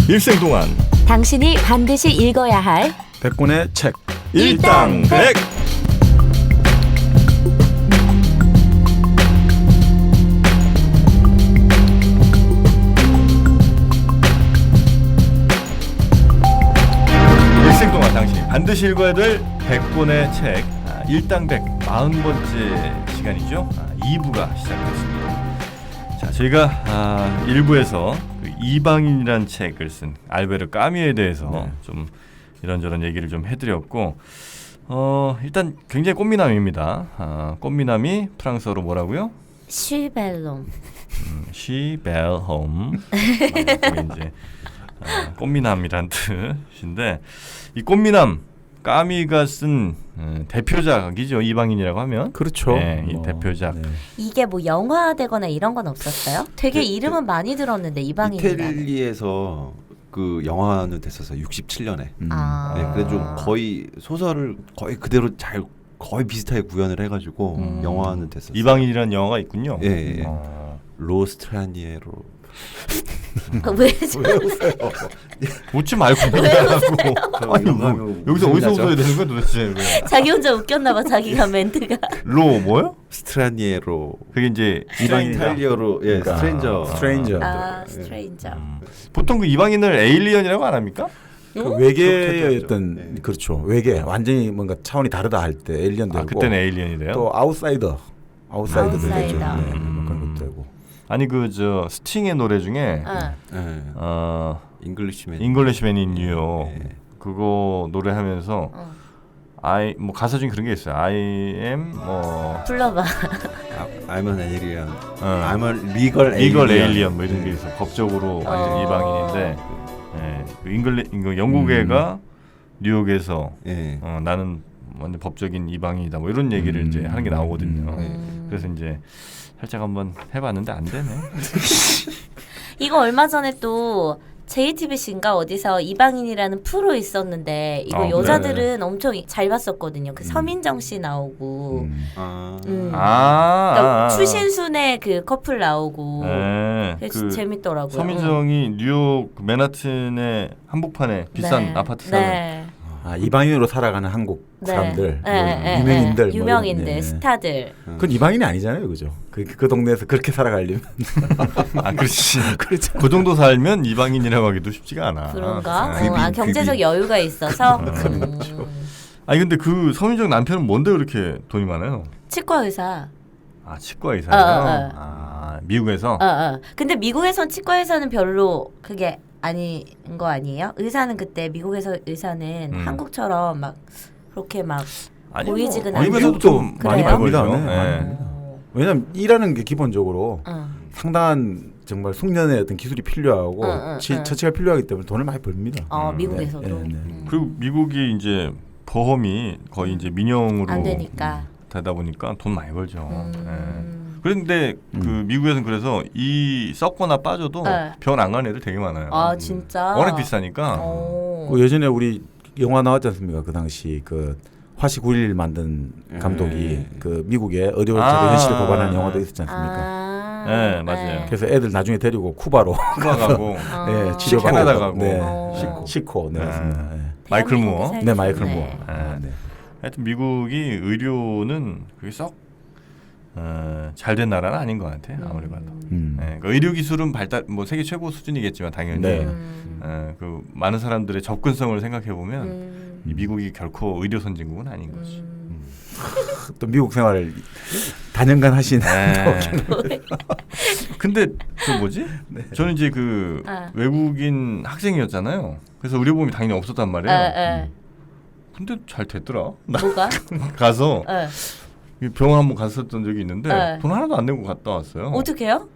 일생 동안 당신이 반드시 읽어야 할 100권의 책 일당백. 일생 동안 당신이 반드시 읽어야 될 100권의 책 일당백 40번째 시간이죠. 2부가 시작됐습니다. 자, 저희가 1부에서 그 이방인이란 책을 쓴 알베르 까뮈에 대해서 좀 이런저런 얘기를 좀 해드렸고, 일단 굉장히 꽃미남입니다. 꽃미남이 프랑스어로 뭐라고요? 슈벨롬. 시벨홈. 그게 이제 꽃미남이란 뜻인데, 이 꽃미남 까미가 쓴 대표작이죠. 이방인이라고 하면. 그렇죠. 네, 이 대표작. 네. 이게 뭐 영화되거나 이런 건 없었어요? 되게 이름은 많이 들었는데 이방인이라는. 이태리에서 그 영화는 됐었어요. 67년에. 아. 네, 그래 좀 거의 소설을 거의 그대로 거의 비슷하게 구현을 해가지고 영화는 됐었어요. 이방인이라는 영화가 있군요. 예. 어. 로스트라니에로. 왜 왜 웃어요? 웃지 말고 하고. 아니 뭐 여기서 어디서 웃어야 되는 거야 도대체? 왜? 자기 혼자 웃겼나봐. 자기가 멘트가. 로 뭐요? 스트라니에로. 그게 이제 이탈리아로 그러니까 스트레인저. 아 스트레인저. 보통 그 이방인을 에일리언이라고 안 합니까? 그 그렇게 외계였던 네. 그렇죠. 외계 완전히 뭔가 차원이 다르다 할 때 에일리언 되고. 그때는 에일리언이래요. 또 아웃사이더도 아웃사이더. 되죠. 네, 음. 그런 것도 되고. 아니 그 저 스팅의 노래 중에 네. 잉글리시맨. 잉글리시맨 인 뉴욕 네. 그거 노래하면서 뭐 가사 중에 그런 게 있어요. I am 뭐 불러봐. I'm an alien. I'm a legal 리걸 alien. 에일리언 뭐 이런 게 있어. 법적으로 완전 이방인인데, 그 영국애가 뉴욕에서 예. 나는 완전 법적인 이방인이다 뭐 이런 얘기를 이제 하는 게 나오거든요. 그래서 이제 살짝 한번 해봤는데 안 되네. 이거 얼마 전에 또 JTBC인가 어디서 이방인이라는 프로 있었는데 이거 여자들은 엄청 잘 봤었거든요. 그 서민정 씨 나오고 그러니까 추신순의 그 커플 나오고 그 재밌더라고요. 서민정이 뉴욕 그 맨하튼의 한복판에 비싼 아파트 사는. 네. 이방인으로 살아가는 한국 사람들, 네. 유명인들, 유명인들, 뭐, 스타들. 그건 이방인이 아니잖아요, 그죠? 그 동네에서 그렇게 살아가려면. 그렇지. 그렇죠. 그 정도 살면 이방인이라고 하기도 쉽지가 않아. 그런가? 네. 경제적 여유가 있어서. 아니 근데 그 서민정 남편은 뭔데 그렇게 돈이 많아요? 치과 의사. 치과 의사예요. 미국에서. 근데 미국에선 치과 의사는 별로 그게 아닌 거 아니에요? 의사는 그때 미국에서 의사는 한국처럼 막 그렇게 막 고위직은 아니고 미국에서도 좀 많이 그래요? 벌죠. 네. 왜냐면 일하는 게 기본적으로 상당한 정말 숙련의 어떤 기술이 필요하고 처치가 필요하기 때문에 돈을 많이 벌습니다. 미국에서도. 그리고 미국이 이제 보험이 거의 이제 민영으로 안 되니까. 되다 보니까 돈 많이 벌죠. 그런데 그 미국에서는 그래서 이 썩거나 빠져도 병원 안 가는 애들 되게 많아요. 아 진짜. 워낙 비싸니까. 그 예전에 우리 영화 나왔지 않습니까? 그 당시 그 화시 9.11 만든 감독이 그 미국의 의료체계 현실을 고발하는 영화도 있었지 않습니까? 네, 맞아요. 그래서 애들 나중에 데리고 쿠바로 가고 치료받고 캐나다 가고 시코 맞습니다. 마이클 무어. 네, 마이클 무어. 하여튼 미국이 의료는 그게 썩 잘된 나라는 아닌 것 같아요. 아무리 봐도. 그러니까 의료 기술은 발달 뭐 세계 최고 수준이겠지만 당연히 그 많은 사람들의 접근성을 생각해 보면 이 미국이 결코 의료 선진국은 아닌 거지. 또 미국 생활을 다년간 하신. 근데 그 뭐지? 저는 이제 그 외국인 학생이었잖아요. 그래서 의료보험이 당연히 없었단 말이에요. 근데 잘 됐더라. 뭐가? 가서 병원 한번 갔었던 적이 있는데 돈 하나도 안 내고 갔다 왔어요. 어떻게요?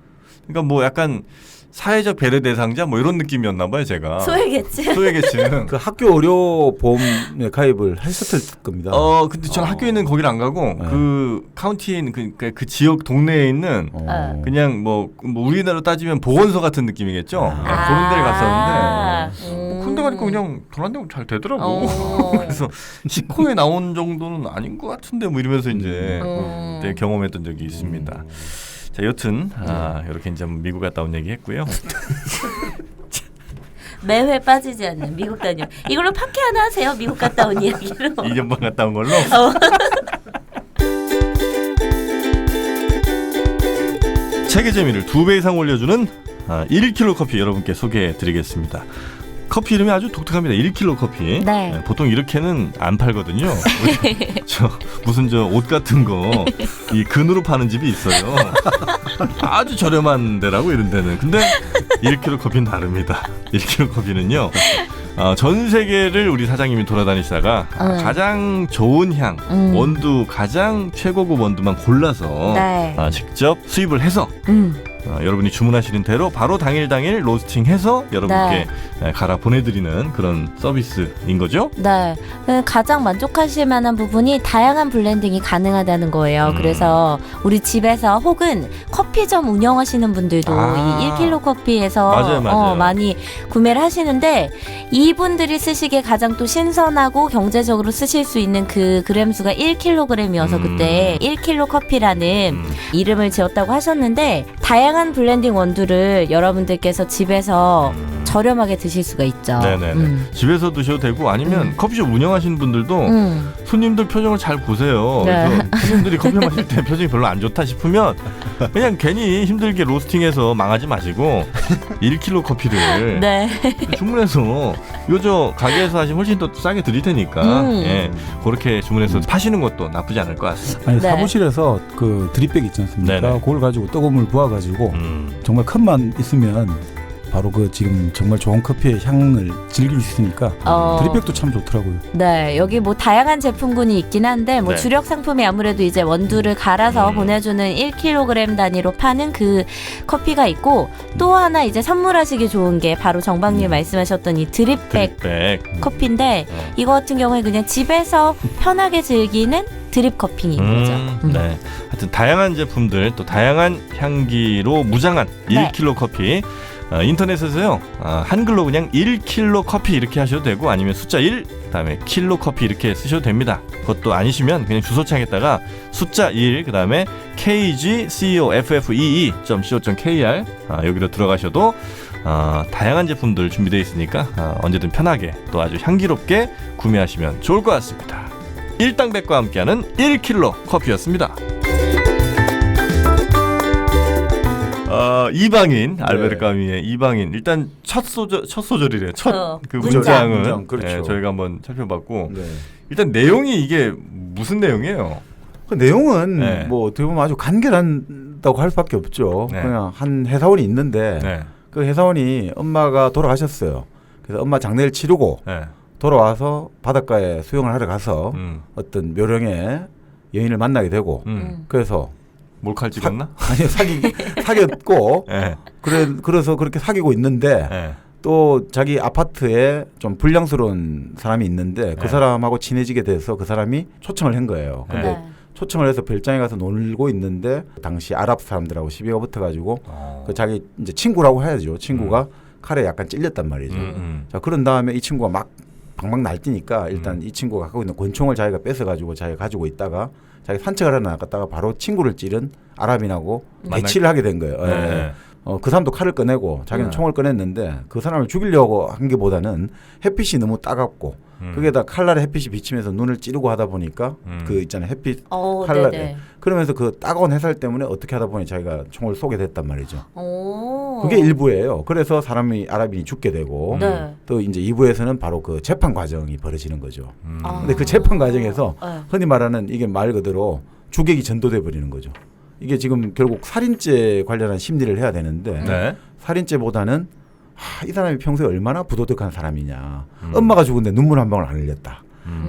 그러니까 뭐 약간 사회적 배려 대상자 뭐 이런 느낌이었나 봐요, 제가. 소외계층. 그 학교 의료 보험에 가입을 했었을 겁니다. 근데 저는 학교에는 거기를 안 가고 그 카운티에 있는 그 지역 동네에 있는 그냥 뭐 우리나라로 따지면 보건소 같은 느낌이겠죠. 그런 데를 갔었는데 근데 가니까 그냥 돈 안 내고 잘 되더라고. 그래서 시코에 나온 정도는 아닌 것 같은데 뭐 이러면서 이제 그때 경험했던 적이 있습니다. 자, 여튼 이렇게 이제 미국 갔다 온 얘기 했고요. 매회 빠지지 않는 미국 다녀. 이걸로 파케 하나 하세요. 미국 갔다 온 이야기로. 2년 반 갔다 온 걸로. 책의 재미를 2배 이상 올려주는 1kg 커피 여러분께 소개해드리겠습니다. 커피 이름이 아주 독특합니다. 1kg 커피. 네. 보통 이렇게는 안 팔거든요. 저 무슨 저 옷 같은 거 이 근으로 파는 집이 있어요. 아주 저렴한 데라고 이런 데는. 근데 1kg 커피는 다릅니다. 1kg 커피는요. 전 세계를 우리 사장님이 돌아다니시다가 가장 좋은 향, 원두 가장 최고급 원두만 골라서 네. 직접 수입을 해서 여러분이 주문하시는 대로 바로 당일 로스팅해서 여러분께 갈아 보내드리는 그런 서비스인 거죠. 네. 가장 만족하실 만한 부분이 다양한 블렌딩이 가능하다는 거예요. 그래서 우리 집에서 혹은 커피점 운영하시는 분들도 이 1kg 커피에서 맞아요. 많이 구매를 하시는데 이분들이 쓰시기에 가장 또 신선하고 경제적으로 쓰실 수 있는 그 그램 수가 1kg이어서 그때 1kg 커피라는 이름을 지었다고 하셨는데 다양한 블렌딩 원두를 여러분들께서 집에서 저렴하게 드실 수가 있죠. 네네네. 집에서 드셔도 되고 아니면 커피숍 운영하시는 분들도 손님들 표정을 잘 보세요. 네. 그래서 손님들이 커피 마실 때 표정이 별로 안 좋다 싶으면 그냥 괜히 힘들게 로스팅해서 망하지 마시고 1kg 커피를 네. 주문해서 요저 가게에서 하시면 훨씬 더 싸게 드릴 테니까 예, 그렇게 주문해서 파시는 것도 나쁘지 않을 것 같습니다. 아니 네. 사무실에서 그 드립백 있지 않습니까? 네네. 그걸 가지고 뜨거운 물 부어가지고 정말 컵만 있으면 바로 그 지금 정말 좋은 커피의 향을 즐길 수 있으니까 드립백도 참 좋더라고요. 네, 여기 뭐 다양한 제품군이 있긴 한데 뭐 네. 주력 상품이 아무래도 이제 원두를 갈아서 보내주는 1kg 단위로 파는 그 커피가 있고 또 하나 이제 선물하시기 좋은 게 바로 정박님 말씀하셨던 이 드립백 커피인데 이거 같은 경우에 그냥 집에서 편하게 즐기는 드립 커피인 거죠. 네. 하여튼 다양한 제품들 또 다양한 향기로 무장한 네. 1kg 커피 인터넷에서요 한글로 그냥 1kg 커피 이렇게 하셔도 되고 아니면 숫자 1 그다음에 킬로 커피 이렇게 쓰셔도 됩니다. 그것도 아니시면 그냥 주소창에다가 숫자 1 그다음에 kgcoffee.co.kr 여기로 들어가셔도 다양한 제품들 준비되어 있으니까 언제든 편하게 또 아주 향기롭게 구매하시면 좋을 것 같습니다. 일당백과 함께하는 1kg 커피였습니다. 이방인 알베르 까뮈의 이방인 일단 첫 소절이래. 첫 그 문장은 문장, 그렇죠. 예, 저희가 한번 살펴봤고 네. 일단 내용이 이게 무슨 내용이에요? 그 내용은 네. 뭐 어떻게 보면 아주 간결한다고 할 수밖에 없죠. 네. 그냥 한 회사원이 있는데 네. 그 회사원이 엄마가 돌아가셨어요. 그래서 엄마 장례를 치르고 네. 돌아와서 바닷가에 수영을 하러 가서 어떤 묘령의 여인을 만나게 되고 그래서 몰칼 찍었나? 아니 사귀었고 네. 그래서 그렇게 사귀고 있는데 네. 또 자기 아파트에 좀 불량스러운 사람이 있는데 그 네. 사람하고 친해지게 돼서 그 사람이 초청을 한 거예요. 근데 네. 초청을 해서 별장에 가서 놀고 있는데 당시 아랍 사람들하고 시비가 붙어가지고 그 자기 이제 친구라고 해야죠. 친구가 칼에 약간 찔렸단 말이죠. 자 그런 다음에 이 친구가 막 방방 날뛰니까 일단 이 친구가 갖고 있는 권총을 자기가 뺏어가지고 자기가 가지고 있다가 자기 산책을 하러 나갔다가 바로 친구를 찌른 아랍인하고 대치를 하게 된 거예요. 네. 예. 그 사람도 칼을 꺼내고 자기는 총을 꺼냈는데 그 사람을 죽이려고 한 게보다는 햇빛이 너무 따갑고 그게다 칼날에 햇빛이 비치면서 눈을 찌르고 하다 보니까 그 있잖아요 햇빛 칼날에 네네. 그러면서 그 따가운 햇살 때문에 어떻게 하다 보니 자기가 총을 쏘게 됐단 말이죠. 오. 그게 일부예요. 그래서 사람이 아랍인이 죽게 되고 네. 또 이제 2부에서는 바로 그 재판 과정이 벌어지는 거죠. 아. 근데 그 재판 과정에서 네. 흔히 말하는 이게 말 그대로 주객이 전도돼 버리는 거죠. 이게 지금 결국 살인죄 관련한 심리를 해야 되는데 네. 살인죄보다는 이 사람이 평소에 얼마나 부도덕한 사람이냐. 엄마가 죽은데 눈물 한 방울 안 흘렸다.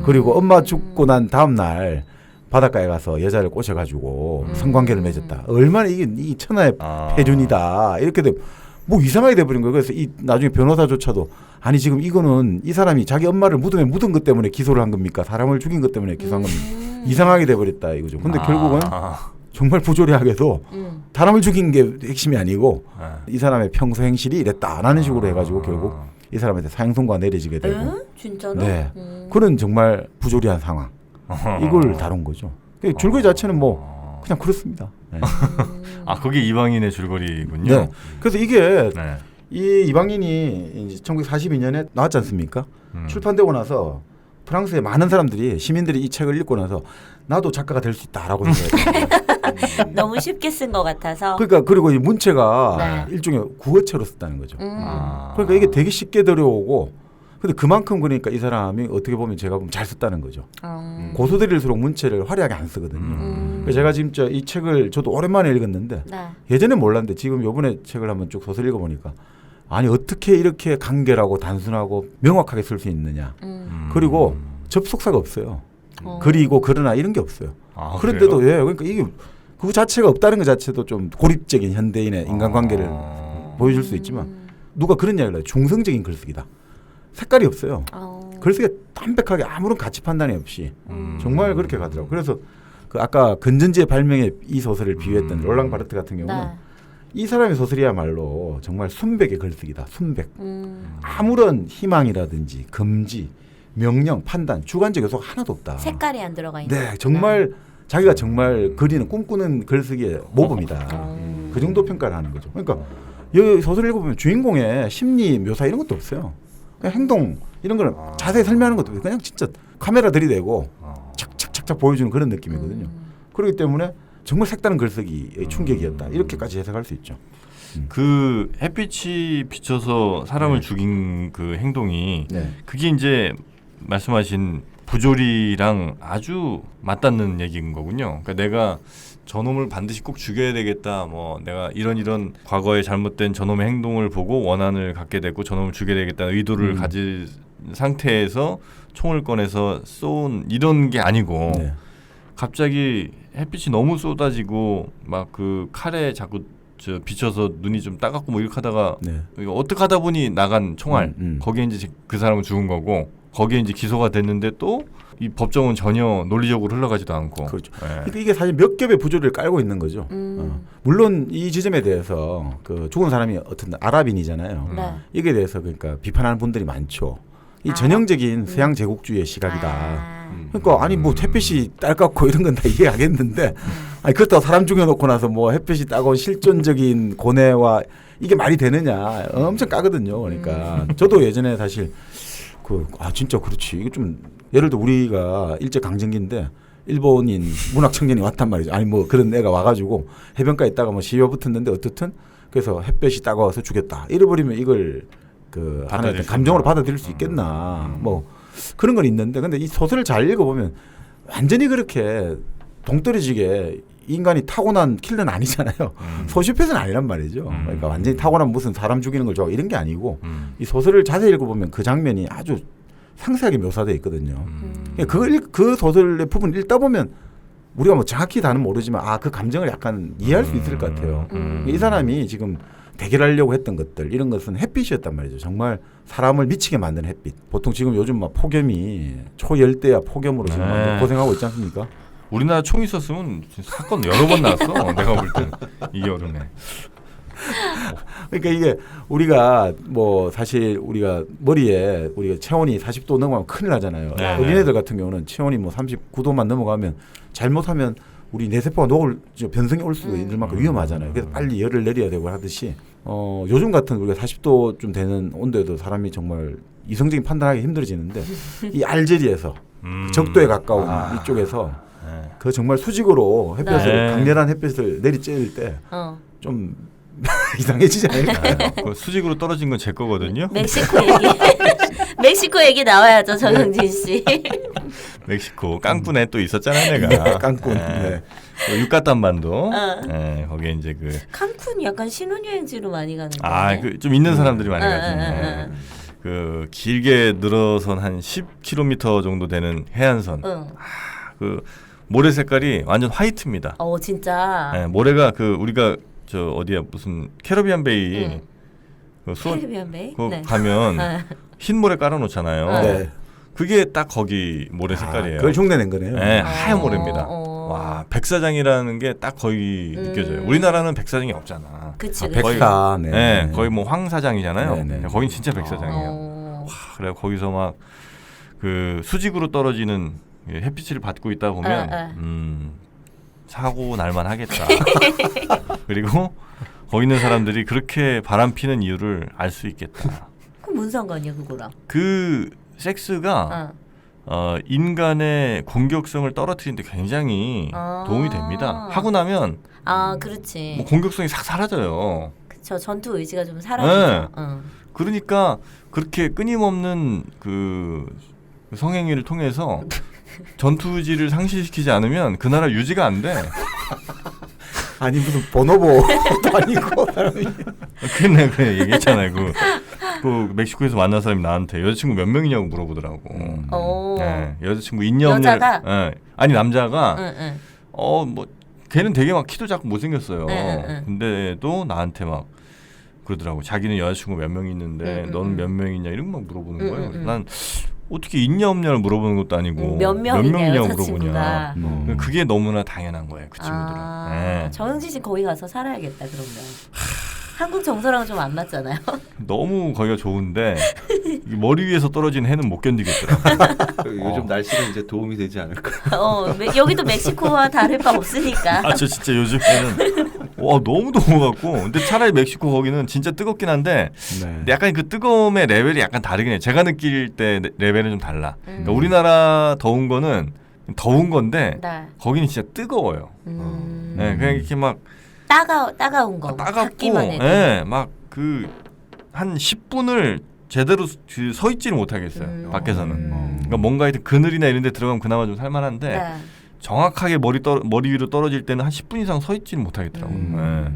그리고 엄마 죽고 난 다음 날 바닷가에 가서 여자를 꼬셔가지고 성관계를 맺었다. 얼마나 이게 이 천하의 폐륜이다. 이렇게 되면 뭐 이상하게 돼버린 거예요. 그래서 이 나중에 변호사조차도 아니 지금 이거는 이 사람이 자기 엄마를 무덤에 묻은 것 때문에 기소를 한 겁니까? 사람을 죽인 것 때문에 기소한 겁니까? 이상하게 돼버렸다 이거죠. 근데 결국은 정말 부조리하게도 사람을 죽인 게 핵심이 아니고 이 사람의 평소 행실이 이랬다라는 식으로 해가지고 결국 이 사람한테 사형 선고가 내려지게 되고 진짜로? 네. 그런 정말 부조리한 상황 이걸 다룬 거죠. 줄거리 자체는 뭐 그냥 그렇습니다. 네. 그게 이방인의 줄거리군요. 네. 그래서 이게 네. 이 이방인이 이제 1942년에 나왔지 않습니까? 출판되고 나서 프랑스의 많은 사람들이 시민들이 이 책을 읽고 나서 나도 작가가 될 수 있다라고 생각해요. 너무 쉽게 쓴 것 같아서. 그러니까 그리고 이 문체가 네. 일종의 구어체로 썼다는 거죠. 아. 그러니까 이게 되게 쉽게 들어오고 근데 그만큼 그러니까 이 사람이 어떻게 보면 제가 보면 잘 썼다는 거죠. 고수들일수록 문체를 화려하게 안 쓰거든요. 그래서 제가 진짜 이 책을 저도 오랜만에 읽었는데 네. 예전에 몰랐는데 지금 요번에 책을 한번 쭉 소설 읽어보니까 아니 어떻게 이렇게 간결하고 단순하고 명확하게 쓸 수 있느냐. 그리고 접속사가 없어요. 그리고 그러나 이런 게 없어요. 아, 그런데도 그래요? 예, 그러니까 이게 그 자체가 없다는 것 자체도 좀 고립적인 현대인의 인간관계를 보여줄 수 있지만 누가 그런 이야기를 해요. 중성적인 글쓰기다. 색깔이 없어요. 글쓰기가 담백하게 아무런 가치 판단이 없이 정말 그렇게 가더라고요. 그래서 그 아까 건전지의 발명에 이 소설을 비유했던 롤랑 바르트 같은 경우는 네. 이 사람의 소설이야말로 정말 순백의 글쓰기다. 순백. 아무런 희망이라든지 금지, 명령, 판단, 주관적 요소가 하나도 없다. 색깔이 안 들어가 있는. 네, 정말 자기가 정말 그리는 꿈꾸는 글쓰기의 모범이다. 그 정도 평가를 하는 거죠. 그러니까 이 소설 읽어보면 주인공의 심리 묘사 이런 것도 없어요. 그냥 행동 이런 걸 자세히 설명하는 것도 없어요. 그냥 진짜 카메라 들이대고 착착착착 보여주는 그런 느낌이거든요. 그렇기 때문에 정말 색다른 글쓰기의 충격이었다. 이렇게까지 해석할 수 있죠. 그 햇빛이 비쳐서 사람을 죽인 그 행동이 네. 그게 이제 말씀하신 부조리랑 아주 맞닿는 얘기인 거군요. 그러니까 내가 저놈을 반드시 꼭 죽여야 되겠다. 뭐 내가 이런 과거에 잘못된 저놈의 행동을 보고 원한을 갖게 되고 저놈을 죽여야 되겠다는 의도를 가진 상태에서 총을 꺼내서 쏜 이런 게 아니고 네. 갑자기 햇빛이 너무 쏟아지고 막 그 칼에 자꾸 저 비쳐서 눈이 좀 따갑고 뭐 이렇게 하다가 네. 이거 어떻게 하다 보니 나간 총알 거기에 이제 그 사람은 죽은 거고 거기에 이제 기소가 됐는데 또 이 법정은 전혀 논리적으로 흘러가지도 않고 그렇죠. 예. 그러니까 이게 사실 몇 겹의 부조리를 깔고 있는 거죠. 물론 이 지점에 대해서 그 죽은 사람이 어떤 아랍인이잖아요. 네. 이게 대해서 그러니까 비판하는 분들이 많죠. 이 전형적인 서양 제국주의의 시각이다. 그러니까 아니 뭐 햇빛이 딸같고 이런 건 다 이해하겠는데 아니 그렇다고 사람 죽여놓고 나서 뭐 햇빛이 따가운 실존적인 고뇌와 이게 말이 되느냐 엄청 까거든요. 그러니까 저도 예전에 사실 진짜 그렇지. 이게 좀 예를 들어 우리가 일제 강점기인데 일본인 문학 청년이 왔단 말이죠. 아니 뭐 그런 애가 와가지고 해변가에 있다가 뭐 시위가 붙었는데 어떻든 그래서 햇볕이 따가워서 죽였다. 이래버리면 이걸 그 하나의 어떤 감정으로 받아들일 수 있겠나. 뭐 그런 건 있는데 근데 이 소설을 잘 읽어보면 완전히 그렇게 동떨어지게 인간이 타고난 킬러는 아니잖아요. 소시오패스는 아니란 말이죠. 그러니까 완전히 타고난 무슨 사람 죽이는 걸 좋아하고 이런 게 아니고 이 소설을 자세히 읽어보면 그 장면이 아주 상세하게 묘사되어 있거든요. 그 소설의 부분을 읽다 보면 우리가 뭐 정확히 다는 모르지만 그 감정을 약간 이해할 수 있을 것 같아요. 이 사람이 지금 대결하려고 했던 것들 이런 것은 햇빛이었단 말이죠. 정말 사람을 미치게 만드는 햇빛. 보통 지금 요즘 막 폭염이 초열대야 폭염으로 지금 네. 고생하고 있지 않습니까? 우리나라 총 있었으면 사건 여러 번 나왔어. 내가 볼 때는 이 여름에. 그러니까 이게 우리가 뭐 사실 우리가 머리에 우리가 체온이 40도 넘어가면 큰일 나잖아요. 네, 어린애들 같은 경우는 체온이 뭐 39도만 넘어가면 잘못하면 우리 뇌세포가 변성이 올 수도 있을 만큼 위험하잖아요. 그래서 빨리 열을 내려야 되고 하듯이 요즘 같은 우리가 40도쯤 되는 온도에도 사람이 정말 이성적인 판단하기 힘들어지는데 이 알제리에서 적도에 가까운 이쪽에서 그 정말 수직으로 햇볕을 네. 강렬한 햇볕을 내리쬐을 때 좀 이상해지지 않을까요? 그 수직으로 떨어진 건 제 거거든요. 멕시코 얘기. 멕시코 얘기 나와야죠, 정영진 씨. 멕시코 깡쿤에 또 있었잖아요, 내가. 깡쿤. 네. 그 유카탄반도. 거기에 이제 그 칸쿤 약간 신혼여행지로 많이 가는데. 그 좀 있는 사람들이 많이 가죠. 그 길게 늘어선 한 10km 정도 되는 해안선. 그 모래 색깔이 완전 화이트입니다. 진짜. 네, 모래가 그 우리가 저 어디야 무슨 캐리비안 베이 그 수원 캐리비안 베이? 그 네. 가면 흰 모래 깔아놓잖아요. 네. 그게 딱 거기 모래 색깔이에요. 그걸 흉내낸 거네요. 네, 하얀 모래입니다. 와, 백사장이라는 게 딱 거의 느껴져요. 우리나라는 백사장이 없잖아. 그치, 거의, 백사. 네. 네, 거의 뭐 황사장이잖아요. 네, 네. 거긴 진짜 백사장이에요. 와, 그래 거기서 막 그 수직으로 떨어지는 햇빛을 받고 있다 보면 사고 날만 하겠다. 그리고 거기 있는 사람들이 그렇게 바람 피는 이유를 알 수 있겠다. 그럼 뭔 상관이야 그거랑? 그 섹스가 인간의 공격성을 떨어뜨리는데 굉장히 도움이 됩니다. 하고 나면 그렇지. 뭐 공격성이 싹 사라져요. 그쵸. 전투 의지가 좀 사라지죠. 그러니까 그렇게 끊임없는 그 성행위를 통해서 전투 의지를 상실시키지 않으면 그 나라 유지가 안 돼. 아니 무슨 보노보도 아니고 사람이. 그래 얘기했잖아요. 그 멕시코에서 만난 사람이 나한테 여자친구 몇 명이냐고 물어보더라고. 네, 여자친구 있냐 없냐. 여자가? 네. 아니 남자가 응. 뭐 걔는 되게 막 키도 작고 못생겼어요. 응. 근데도 나한테 막 그러더라고. 자기는 여자친구 몇 명 있는데 너는 몇 명이냐 이런 거 막 물어보는 거예요. 난 어떻게 있냐 없냐를 물어보는 것도 아니고 몇 명이냐고 물어보냐. 여자친구가. 그게 너무나 당연한 거예요. 그 친구들은. 네. 정영진 씨 거기 가서 살아야겠다 그러면. 한국 정서랑 좀 안 맞잖아요. 너무 거기가 좋은데 이 머리 위에서 떨어진 해는 못 견디겠더라고요. 요즘 날씨는 이제 도움이 되지 않을까. 여기도 멕시코와 다를 바 없으니까. 저 진짜 요즘에는 너무 더워갖고. 근데 차라리 멕시코 거기는 진짜 뜨겁긴 한데 네. 약간 그 뜨거움의 레벨이 약간 다르긴 해요. 제가 느낄 때 레벨은 좀 달라. 그러니까 우리나라 더운 거는 더운 건데 네. 거기는 진짜 뜨거워요. 네, 그냥 이렇게 막 따가운 거. 따갑고, 받기만 해도. 네, 막 그 한 10분을 제대로 서 있지를 못하겠어요. 밖에서는. 그러니까 뭔가 하여튼 그늘이나 이런 데 들어가면 그나마 좀 살만한데 네. 정확하게 머리 위로 떨어질 때는 한 10분 이상 서 있지는 못하겠더라고요. 네.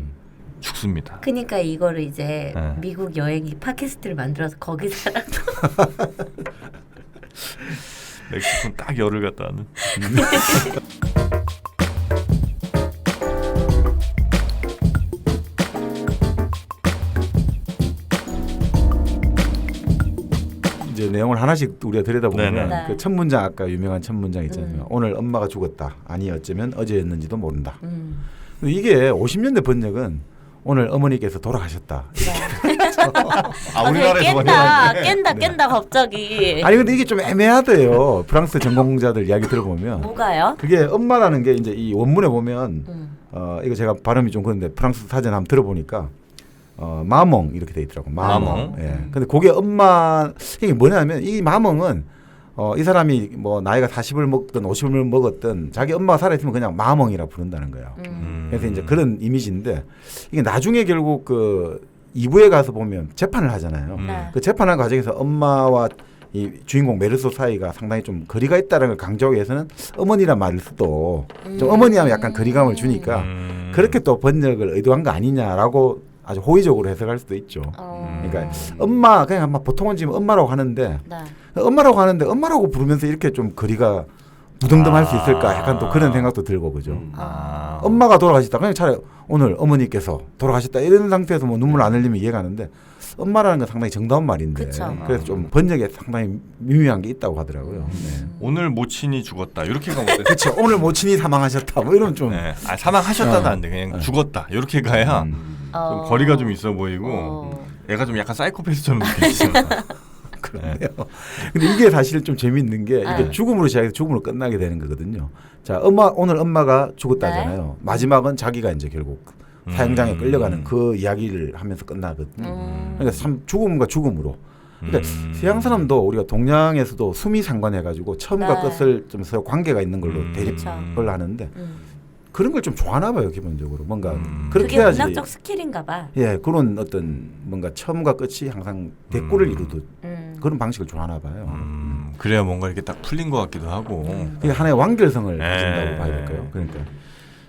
죽습니다. 그러니까 이거를 이제 네. 미국 여행이 팟캐스트를 만들어서 거기 살아. 멕시코는 딱 열을 갖다 하는. 이제 내용을 하나씩 우리가 들여다보면 네네. 그 첫 문장 아까 유명한 첫 문장 있잖아요. 오늘 엄마가 죽었다. 아니 어쩌면 어제였는지도 모른다. 근데 이게 50년대 번역은 오늘 어머니께서 돌아가셨다. 우리나라에서 많이 깬다 갑자기. 아니 근데 이게 좀 애매하대요. 프랑스 전공자들 이야기 들어보면 뭐가요? 그게 엄마라는 게 이제 이 원문에 보면 이거 제가 발음이 좀 그런데 프랑스 사전 한번 들어보니까 마몽 이렇게 돼 있더라고. 마몽. 예. 근데 그게 엄마 이게 뭐냐면 이 마몽은 이 사람이 뭐 나이가 40을 먹든 50을 먹었든 자기 엄마가 살아있으면 그냥 마몽이라 부른다는 거예요. 그래서 이제 그런 이미지인데 이게 나중에 결국 그 2부에 가서 보면 재판을 하잖아요. 그 재판하는 과정에서 엄마와 이 주인공 메르소 사이가 상당히 좀 거리가 있다는 걸 강조하기 위해서는 어머니란 말을 써도 좀 어머니하면 약간 거리감을 주니까 그렇게 또 번역을 의도한 거 아니냐라고 아주 호의적으로 해석할 수도 있죠. 그러니까 엄마 그냥 보통은 지금 엄마라고 하는데 엄마라고 하는데 엄마라고 부르면서 이렇게 좀 거리가 무덤덤할 수 있을까 약간 또 그런 생각도 들고 그죠. 엄마가 돌아가셨다 그냥 차라리 오늘 어머니께서 돌아가셨다 이런 상태에서 뭐 눈물 안 흘리면 이해가는데 엄마라는 건 상당히 정다운 말인데 그쵸. 그래서 좀 번역에 상당히 미묘한 게 있다고 하더라고요. 네. 오늘 모친이 죽었다 이렇게 가면 돼. 그렇죠. 오늘 모친이 사망하셨다 뭐 이런 좀 네. 사망하셨다도 안 돼. 그냥 죽었다 이렇게 가야 좀 거리가 좀 있어 보이고 애가 좀 약간 사이코패스처럼 느껴지잖아. 그러네요. 근데 이게 사실 좀 재밌는 게 이게 죽음으로 시작해서 죽음으로 끝나게 되는 거거든요. 자, 오늘 엄마가 죽었다잖아요. 마지막은 자기가 이제 결국 사형장에 끌려가는 그 이야기를 하면서 끝나거든요. 그러니까 참 죽음과 죽음으로. 그러니까 서양 사람도 우리가 동양에서도 수미 상관해가지고 처음과 끝을 좀 서로 관계가 있는 걸로 대립을 하는데 그런 걸 좀 좋아하나 봐요 기본적으로 뭔가 그렇게 그게 해야지. 문학적 스킬인가 봐. 예, 그런 어떤 뭔가 처음과 끝이 항상 대꾸를 이루듯 그런 방식을 좋아하나 봐요. 그래야 뭔가 이렇게 딱 풀린 것 같기도 하고. 그게 하나의 완결성을 가진다고 봐야 될까요? 그러니까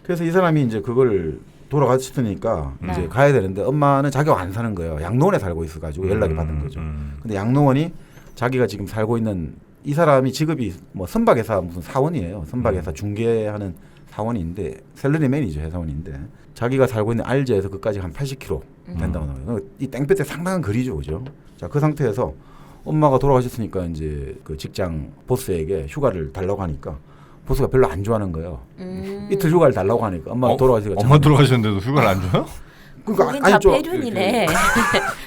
그래서 이 사람이 이제 그걸 돌아가셨으니까 이제 가야 되는데 엄마는 자기가 안 사는 거예요. 양로원에 살고 있어가지고 연락이 받은 거죠. 근데 양로원이 자기가 지금 살고 있는 이 사람이 직업이 뭐 선박회사 무슨 사원이에요. 선박회사 중개하는 사원인데 셀러리맨이죠 회사원인데 자기가 살고 있는 알제에서 그까지 한 80km 된다고 나와요. 이 땡볕에 상당한 거리죠, 그죠? 자, 그 상태에서 엄마가 돌아가셨으니까 이제 그 직장 보스에게 휴가를 달라고 하니까 보스가 별로 안 좋아하는 거예요. 이틀 휴가를 달라고 하니까 엄마가 돌아가시니까 엄마 돌아가셨는데도 휴가를 안 줘요? 거긴 다 폐륜이네.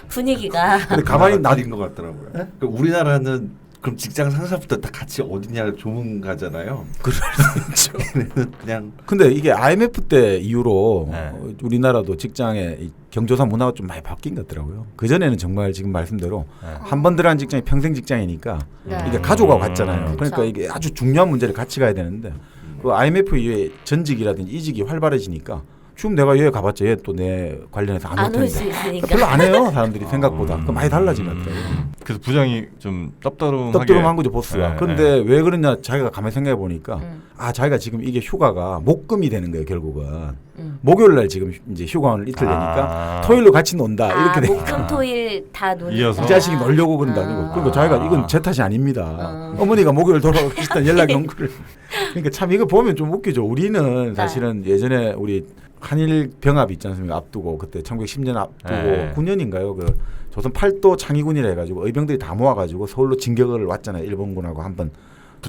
분위기가. 근데 가만히 나인 것 같더라고요. 그러니까 우리나라는 그럼 직장 상사부터 다 같이 어디냐 조문가잖아요. 그렇죠. 걔네는 그냥 근데 이게 IMF 때 이후로 네. 우리나라도 직장의 이 경조사 문화가 좀 많이 바뀐 것 같더라고요. 그 전에는 정말 지금 말씀대로 네. 한 번 들어간 직장이 평생 직장이니까 네. 이게 가족하고 같잖아요. 그쵸. 그러니까 이게 아주 중요한 문제를 같이 가야 되는데 그 IMF 이후에 전직이라든지 이직이 활발해지니까 지금 내가 여기 가봤자 얘 또 내 관련해서 안 올 안 올 수 텐데 있으니까. 별로 안 해요 사람들이 생각보다. 그 많이 달라진 것 같더라고요. 그래서 부장이 좀 떡더름하게 떡더름한 거죠 보스가. 네, 그런데 왜 그러냐 자기가 가만히 생각해 보니까 음. 아 자기가 지금 이게 휴가가 목금이 되는 거예요 결국은. 목요일 날 지금 이제 휴가를 이틀 내니까 토요일로 같이 논다 이렇게 돼. 목금 토일 다 노니까. 이어서. 이 자식이 놀려고 그런다는 거. 그리고 자기가 이건 제 탓이 아닙니다. 어머니가 목요일 돌아오시다는 연락이 온 거를. 그러니까 참 이거 보면 좀 웃기죠. 우리는 사실은 예전에 우리 한일 병합 있지 않습니까? 앞두고 그때 1910년 앞두고 네. 9년인가요? 그 조선 팔도 창의군이라 해가지고 의병들이 다 모아가지고 서울로 진격을 왔잖아요. 일본군하고 한번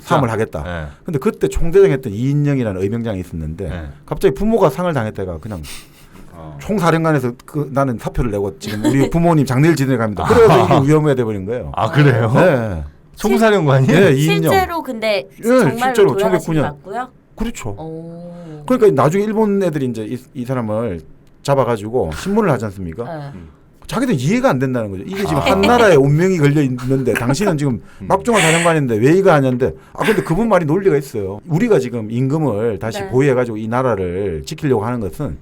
싸움을 하겠다. 네. 근데 그때 총대장했던 이인영이라는 의병장이 있었는데 네. 갑자기 부모가 상을 당했다가 그냥 총사령관에서 그 나는 사표를 내고 지금 우리 부모님 장례를 지내러 갑니다. 그래서 이게 위험해야 돼버린 거예요. 아 그래요? 네. 총사령관이? 네, 이인영. 실제로 근데 예, 정말로 실제로 돌아가신 게 1909년. 맞고요. 그렇죠. 오. 그러니까 나중에 일본 애들이 이제 이 사람을 잡아가지고 신문을 하지 않습니까? 네. 자기들 이해가 안 된다는 거죠. 이게 지금 한 나라의 운명이 걸려 있는데 당신은 지금 막중한 사령관인데 왜 이거 하냐는데 아 근데 그분 말이 논리가 있어요. 우리가 지금 임금을 다시 네. 보유해가지고 이 나라를 지키려고 하는 것은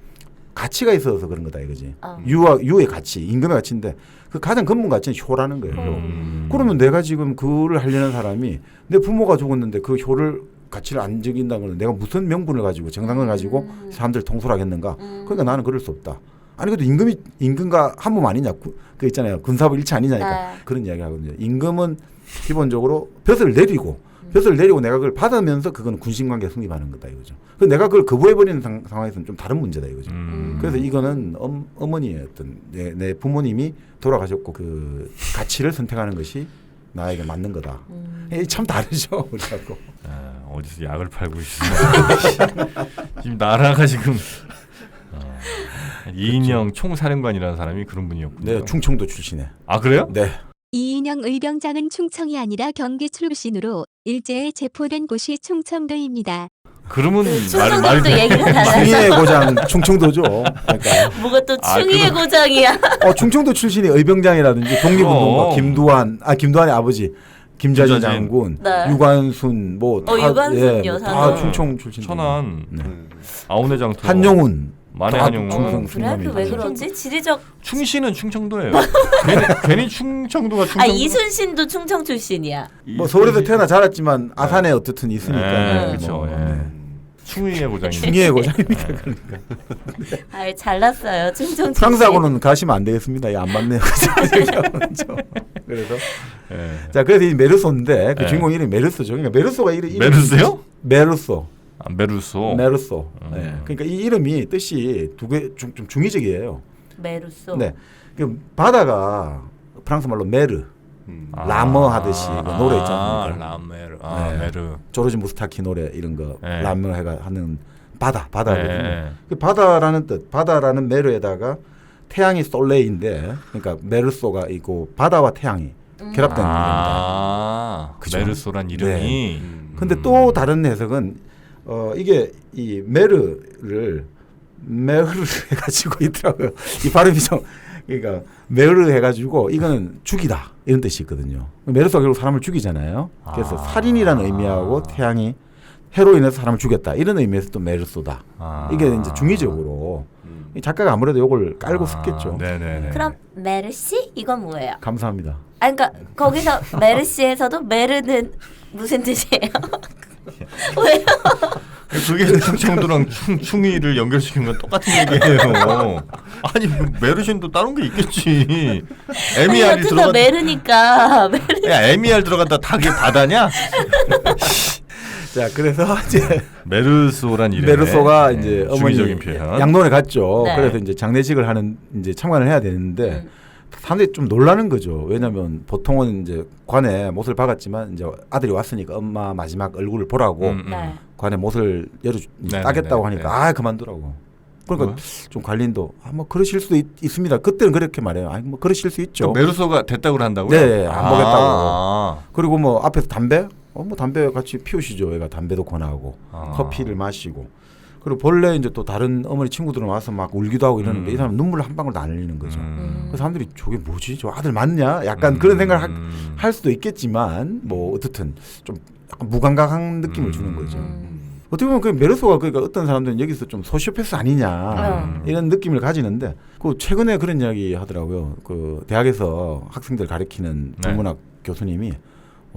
가치가 있어서 그런 거다 이거지. 어. 유의 가치, 임금의 가치인데 그 가장 근본 가치는 효라는 거예요. 효. 그러면 내가 지금 그를 하려는 사람이 내 부모가 죽었는데 그 효를 가치를 안 적인다는 건 내가 무슨 명분을 가지고 정당을 가지고 사람들 통솔하겠는가? 그러니까 나는 그럴 수 없다. 아니 그래도 임금과 한 몸 아니냐? 그 있잖아요. 군사부 일치 아니냐니까 네. 그런 이야기 하거든요. 임금은 기본적으로 벼슬을 내리고 벼슬을 내리고 내가 그걸 받으면서 그건 군신관계 성립하는 거다 이거죠. 그 내가 그걸 거부해버리는 상황에서는 좀 다른 문제다 이거죠. 그래서 이거는 어머니의 어떤 내 부모님이 돌아가셨고 그 가치를 선택하는 것이 나에게 맞는 거다. 이게 참 다르죠 우리하고. 아, 어디서 약을 팔고 있어? 지금 나라가 지금 이인영 총사령관이라는 사람이 그런 분이었군요. 네, 충청도 출신에. 아 그래요? 네. 이인영 의병장은 충청이 아니라 경기 출신으로 일제에 체포된 곳이 충청도입니다. 그러면 말이 충청도도 돼. 얘기가 달라서 충의의 고장 충청도죠. 그러니까 뭐가 또 아, 충의의 그럼- 고장이야. 충청도 출신이 의병장이라든지 독립운동가 김두한의 아버지 김자진 김자진. 장군, 네. 유관순 유관순 다 여사는. 충청 출신. 천안 네. 아우네 장터 한용운. 만해 다 한용운. 충성 그래? 충남이다. 왜 그러지? 지리적. 충시는 충청도예요. 괜히 충청도가 충청도. 아 이순신도 충청 출신이야. 뭐 서울에서 태어나 자랐지만 아산에 어떻든 있으니까. 네, 뭐, 그렇죠. 네. 충의의 고장이. 충의의 고장입니다. 그러니까. 아 잘났어요. 충청 출신. 프랑스하고는 가시면 안 되겠습니다. 안 맞네요. 그래서 네. 자 그래서 이 메르소인데 그 네. 주인공 이름이 메르소죠. 그러니까 메르소가 이름이 메르스요? 메르소. 아, 메르소. 메르소. 네. 그러니까 이 이름이 뜻이 두 개 좀 중의적이에요. 메루소. 네. 그 바다가 프랑스 말로 메르. 라머 하듯이 그 노래 있지 않습니까? 라메르. 네. 메르. 조르지 무스타키 노래 이런 거 네. 라머 해가 하는 바다거든요. 네. 그 바다라는 뜻, 바다라는 메르에다가 태양이 솔레인데, 그러니까 메르소가 있고 바다와 태양이 결합된 겁니다. 아, 그죠? 메르소란 이름이. 근데 또 다른 해석은 이게 이 메르를 메르 해가지고 있더라고요. 이 발음이 좀 그러니까 메르 해가지고 이거는 죽이다 이런 뜻이 있거든요. 메르소가 결국 사람을 죽이잖아요. 그래서 살인이라는 의미하고 태양이 해로 인해서 사람을 죽였다 이런 의미에서 또 메르소다. 이게 이제 중의적으로 이 작가가 아무래도 이걸 깔고 썼겠죠. 네네네. 그럼 메르시 이건 뭐예요? 감사합니다. 아 그러니까 거기서 메르시에서도 메르는 무슨 뜻이에요? 왜요? 그게 충청도랑 충의를 연결시킨 건 똑같은 얘기예요. 아니 메르신도 다른 게 있겠지. MER이 어쨌든 다 메르니까 메르. 야 MER 들어갔다 닭이 바다냐? 자 그래서 이제 메르소란 이름. 메르소가 이제 어머니 중의적인 표현. 양론에 갔죠. 네. 그래서 이제 장례식을 하는 이제 참관을 해야 되는데 사람들이 좀 놀라는 거죠. 왜냐하면 보통은 이제 관에 못을 박았지만 이제 아들이 왔으니까 엄마 마지막 얼굴을 보라고 네. 관에 못을 네, 따겠다고 네, 하니까 네. 아 그만두라고. 그러니까 좀 관리인도 뭐 그러실 수도 있습니다. 그때는 그렇게 말해요. 아니 뭐 그러실 수 있죠. 메르소가 됐다고 한다고요? 네, 안 보겠다고. 아. 그리고 뭐 앞에서 담배? 뭐 담배 같이 피우시죠. 애가 담배도 권하고 아. 커피를 마시고. 그리고 본래 이제 또 다른 어머니 친구들은 와서 막 울기도 하고 이러는데 이 사람 눈물 한 방울도 안 흘리는 거죠. 그 사람들이 저게 뭐지? 저 아들 맞냐? 약간 그런 생각을 할 수도 있겠지만 뭐 어떻든 좀 약간 무감각한 느낌을 주는 거죠. 어떻게 보면 그 메르소가 그러니까 어떤 사람들은 여기서 좀 소시오패스 아니냐 이런 느낌을 가지는데 그 최근에 그런 이야기 하더라고요. 그 대학에서 학생들 가르치는 불문학 교수님이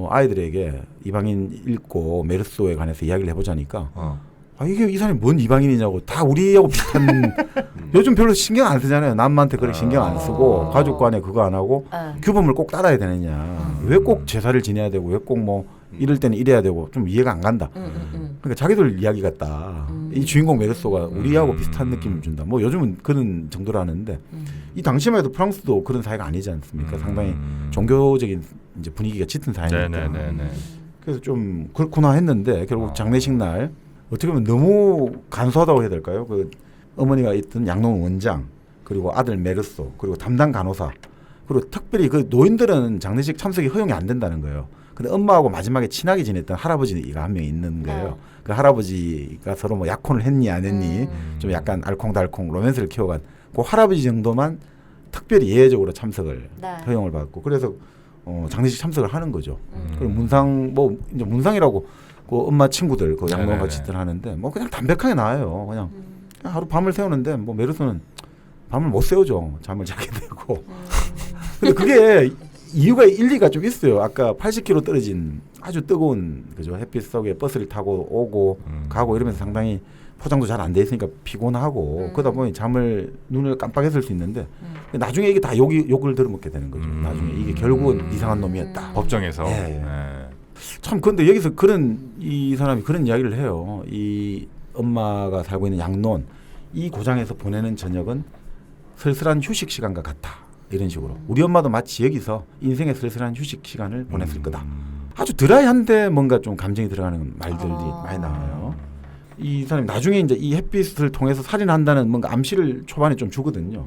아이들에게 이방인 읽고 메르소에 관해서 이야기를 해보자니까 아 이게 이 사람이 뭔 이방인이냐고 다 우리하고 비슷한 요즘 별로 신경 안 쓰잖아요. 남한테 그렇게 신경 안 쓰고 가족 간에 그거 안 하고 규범을 꼭 따라야 되느냐. 왜 꼭 제사를 지내야 되고 왜 꼭 뭐 이럴 때는 이래야 되고 좀 이해가 안 간다. 그러니까 자기들 이야기 같다. 이 주인공 메르소가 우리하고 비슷한 느낌을 준다. 뭐 요즘은 그런 정도라는데 이 당시만 해도 프랑스도 그런 사회가 아니지 않습니까? 상당히 종교적인 이제 분위기가 짙은 사회니까. 네네네. 그래서 좀 그렇구나 했는데 결국 장례식 날 어떻게 보면 너무 간소하다고 해야 될까요? 그 어머니가 있던 양농 원장 그리고 아들 메르소 그리고 담당 간호사 그리고 특별히 그 노인들은 장례식 참석이 허용이 안 된다는 거예요. 근데 엄마하고 마지막에 친하게 지냈던 할아버지가 한 명 있는 거예요. 그 할아버지가 서로 뭐 약혼을 했니 안 했니 좀 약간 알콩달콩 로맨스를 키워간 그 할아버지 정도만 특별히 예외적으로 참석을 허용을 받고 그래서 장례식 참석을 하는 거죠. 그리고 문상 뭐 이제 문상이라고 그 엄마 친구들 그 양동 같이들 하는데 뭐 그냥 담백하게 나와요. 그냥 하루 밤을 새우는데 뭐 메르소는 밤을 못 새우죠. 잠을 자게 되고. 근데 그게 이유가 일리가 좀 있어요. 아까 80km 떨어진 아주 뜨거운 그죠 햇빛 속에 버스를 타고 오고 가고 이러면서 상당히 포장도 잘 안 돼 있으니까 피곤하고 그러다 보니 눈을 깜빡했을 수 있는데 나중에 이게 다 욕을 들어먹게 되는 거죠. 나중에 이게 결국은 이상한 놈이었다. 법정에서. 예. 참 근데 여기서 이 사람이 그런 이야기를 해요. 이 엄마가 살고 있는 양론 이 고장에서 보내는 저녁은 쓸쓸한 휴식 시간과 같아. 이런 식으로 우리 엄마도 마치 여기서 인생의 쓸쓸한 휴식 시간을 보냈을 거다. 아주 드라이한데 뭔가 좀 감정이 들어가는 말들이 많이 나와요. 이 사람이 나중에 이제 이 햇빛을 통해서 살인한다는 뭔가 암시를 초반에 좀 주거든요.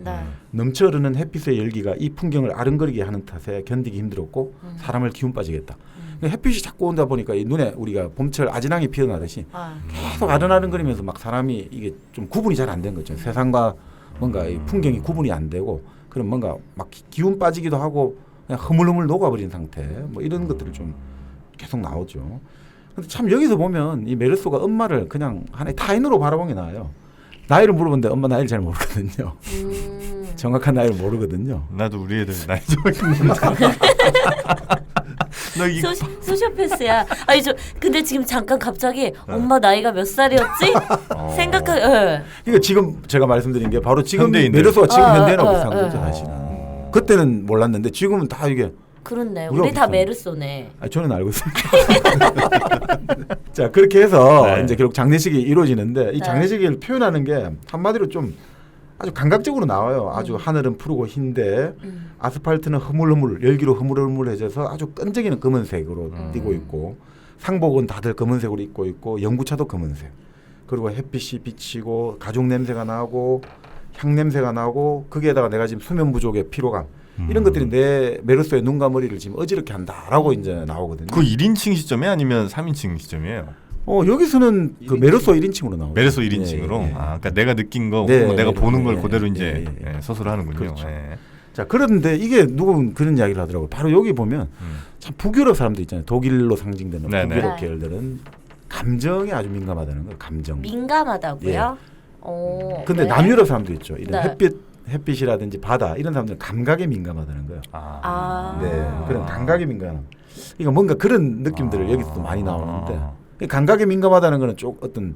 넘쳐 흐르는 햇빛의 열기가 이 풍경을 아른거리게 하는 탓에 견디기 힘들었고 사람을 기운 빠지겠다. 햇빛이 자꾸 온다 보니까 이 눈에 우리가 봄철 아지랑이 피어나듯이 계속 아른아른거리면서 막 사람이 이게 좀 구분이 잘 안 된 거죠. 세상과 뭔가 이 풍경이 구분이 안 되고 그럼 뭔가 막 기운 빠지기도 하고 그냥 흐물흐물 녹아버린 상태 뭐 이런 것들이 좀 계속 나오죠. 근데 참 여기서 보면 이 메르소가 엄마를 그냥 하나의 타인으로 바라본 게 나아요. 나이를 물어보는데 엄마 나이를 잘 모르거든요. 정확한 나이를 모르거든요. 나도 우리 애들 나이 정확히 모르겠어. 소시오패스야. 아니 근데 지금 잠깐 갑자기 엄마 나이가 몇 살이었지? 그러니까 지금 제가 말씀드린 게 바로 지금 현대인들. 메르소가 지금 현대인하고 비슷한 거죠 사실은. 그때는 몰랐는데 지금은 다 이게 그렇네. 우리 다 메르소네. 저는 알고 있습니다. 자 그렇게 해서 이제 결국 장례식이 이루어지는데 이 장례식을 표현하는 게 한마디로 좀 아주 감각적으로 나와요. 아주 하늘은 푸르고 흰데 아스팔트는 흐물흐물 열기로 흐물흐물해져서 아주 끈적이는 검은색으로 띄고 있고 상복은 다들 검은색으로 입고 있고 연구차도 검은색 그리고 햇빛이 비치고 가죽 냄새가 나고 향 냄새가 나고 거기에다가 내가 지금 수면 부족의 피로감 이런 것들이 내 메르소의 눈과 머리를 지금 어지럽게 한다라고 이제 나오거든요. 그 1인칭 시점이 아니면 3인칭 시점이에요? 여기서는 그 메르소 1인칭으로 나오죠. 메르소 1인칭으로. 예. 그러니까 내가 느낀 거, 내가 보는 걸 그대로 이제 서술을 하는군요. 그렇죠. 자, 그런데 이게 누군 그런 이야기를 하더라고요. 바로 여기 보면 참 북유럽 사람들 있잖아요. 독일로 상징되는 북유럽 계열들은 감정에 아주 민감하다는 거예요. 감정. 민감하다고요? 근데 남유럽 사람도 있죠. 이런 햇빛이라든지 바다 이런 사람들은 감각에 민감하다는 거예요. 그런 감각에 민감한. 그러니까 뭔가 그런 느낌들을 여기서도 많이 나오는데 감각에 민감하다는 거는 좀 어떤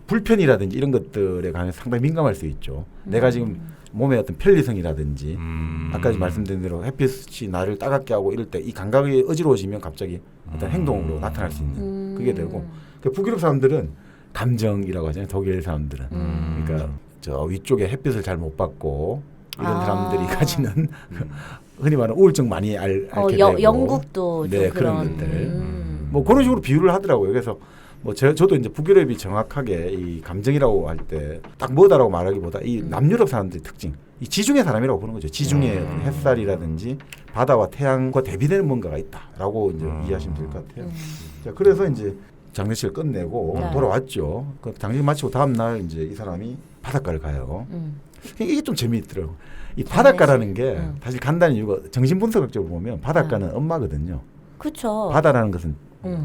불편이라든지 이런 것들에 관해서 상당히 민감할 수 있죠. 내가 지금 몸의 어떤 편리성이라든지 아까 말씀드린 대로 햇빛이 나를 따갑게 하고 이럴 때 이 감각이 어지러워지면 갑자기 어떤 행동으로 나타날 수 있는 그게 되고 북유럽 사람들은 감정이라고 하잖아요. 독일 사람들은 그러니까 저 위쪽에 햇빛을 잘 못 받고 이런 사람들이 가지는 흔히 말하는 우울증 많이 앓게 되고 영국도 좀 그런 것들 뭐 그런 식으로 비유를 하더라고요. 그래서 뭐 저도 이제 북유럽이 정확하게 이 감정이라고 할 때 딱 뭐다라고 말하기보다 이 남유럽 사람들의 특징, 이 지중해 사람이라고 보는 거죠. 지중해 햇살이라든지 바다와 태양과 대비되는 뭔가가 있다라고 이제 이해하시면 될 것 같아요. 자, 그래서 이제 장례식을 끝내고 네. 돌아왔죠. 그 장례식 마치고 다음 날 이제 이 사람이 바닷가를 가요. 이게 좀 재미있더라고. 이 바닷가라는 게 사실 간단히 이유가 정신분석학적으로 보면 바닷가는 엄마거든요. 그렇죠. 바다라는 것은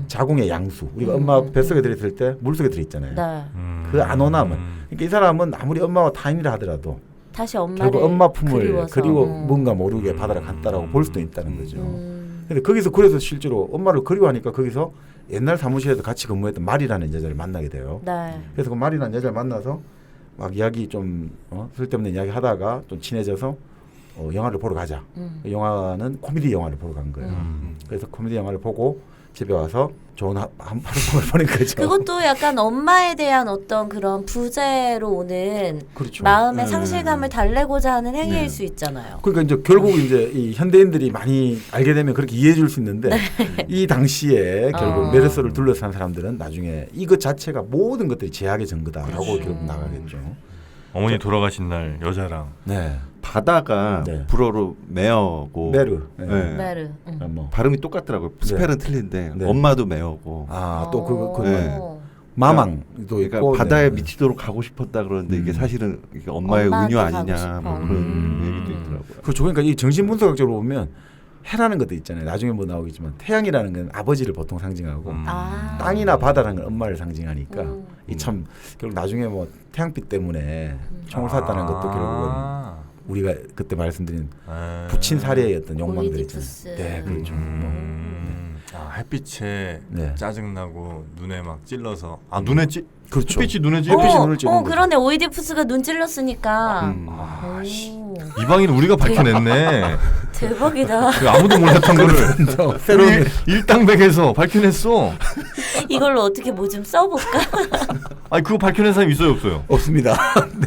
자궁의 양수. 우리가 엄마 뱃속에 들어있을 때 물속에 들어있잖아요. 네. 그 안온함을. 그러니까 이 사람은 아무리 엄마와 타인이라 하더라도 다시 엄마를 결국 엄마 품을 그리워서. 그리고 뭔가 모르게 바다를 갔다라고 볼 수도 있다는 거죠. 근데 거기서 그래서 실제로 엄마를 그리워하니까 거기서 옛날 사무실에도 같이 근무했던 말이라는 여자를 만나게 돼요. 네. 그래서 그 말이라는 여자를 만나서 막 이야기 좀 쓸데없는 이야기 하다가 좀 친해져서 영화를 보러 가자. 영화는 코미디 영화를 보러 간 거예요. 그래서 코미디 영화를 보고 집에 와서 좋은 하룻밤을 보낸 거죠. 그것도 약간 엄마에 대한 어떤 그런 부재로 오는 그렇죠. 마음의 상실감을 달래고자 하는 행위일 네. 수 있잖아요. 그러니까 이제 결국 이제 이 현대인들이 많이 알게 되면 그렇게 이해해 줄 수 있는데 이 당시에 결국 메르스를 둘러싼 사람들은 나중에 이것 자체가 모든 것들이 제약의 증거다라고 결국 나가겠죠. 어머니 돌아가신 날 여자랑 네. 바다가 네. 불어로 메어고 메르. 네. 네. 메르. 뭐. 발음이 똑같더라고요. 스펠은 틀린데 네. 엄마도 메어고. 아, 또 그 네. 마망도 그러니까 있고 바다에 네. 미치도록 가고 싶었다 그러는데 이게 사실은 이게 엄마의 엄마한테 은유 가고 아니냐 싶어. 뭐 그런 얘기도 있더라고요. 그렇죠. 그러니까 이 정신분석학적으로 보면 해라는 것도 있잖아요. 나중에 뭐 나오겠지만 태양이라는 건 아버지를 보통 상징하고 아. 땅이나 바다라는 건 엄마를 상징하니까 음. 이 참 결국 나중에 뭐 태양빛 때문에 총을 쐈다는 것도 결국은 우리가 그때 말씀드린 부친 사례의 어떤 욕망들 오이디푸스. 있잖아요. 네, 그렇죠. 햇빛에 네. 짜증나고 눈에 막 찔러서 눈에 그렇죠. 햇빛이 눈에 햇빛이 찔러. 눈을 찌르는 거죠. 그러네. 오이디푸스가 눈 찔렀으니까. 오, 이방인 우리가 밝혀냈네. 대박이다. 그 아무도 몰랐던 거를 새로운 일당백에서 밝혀냈어. 이걸로 어떻게 뭐 좀 써볼까? 아니 그거 밝혀낸 사람이 있어요 없어요? 없습니다.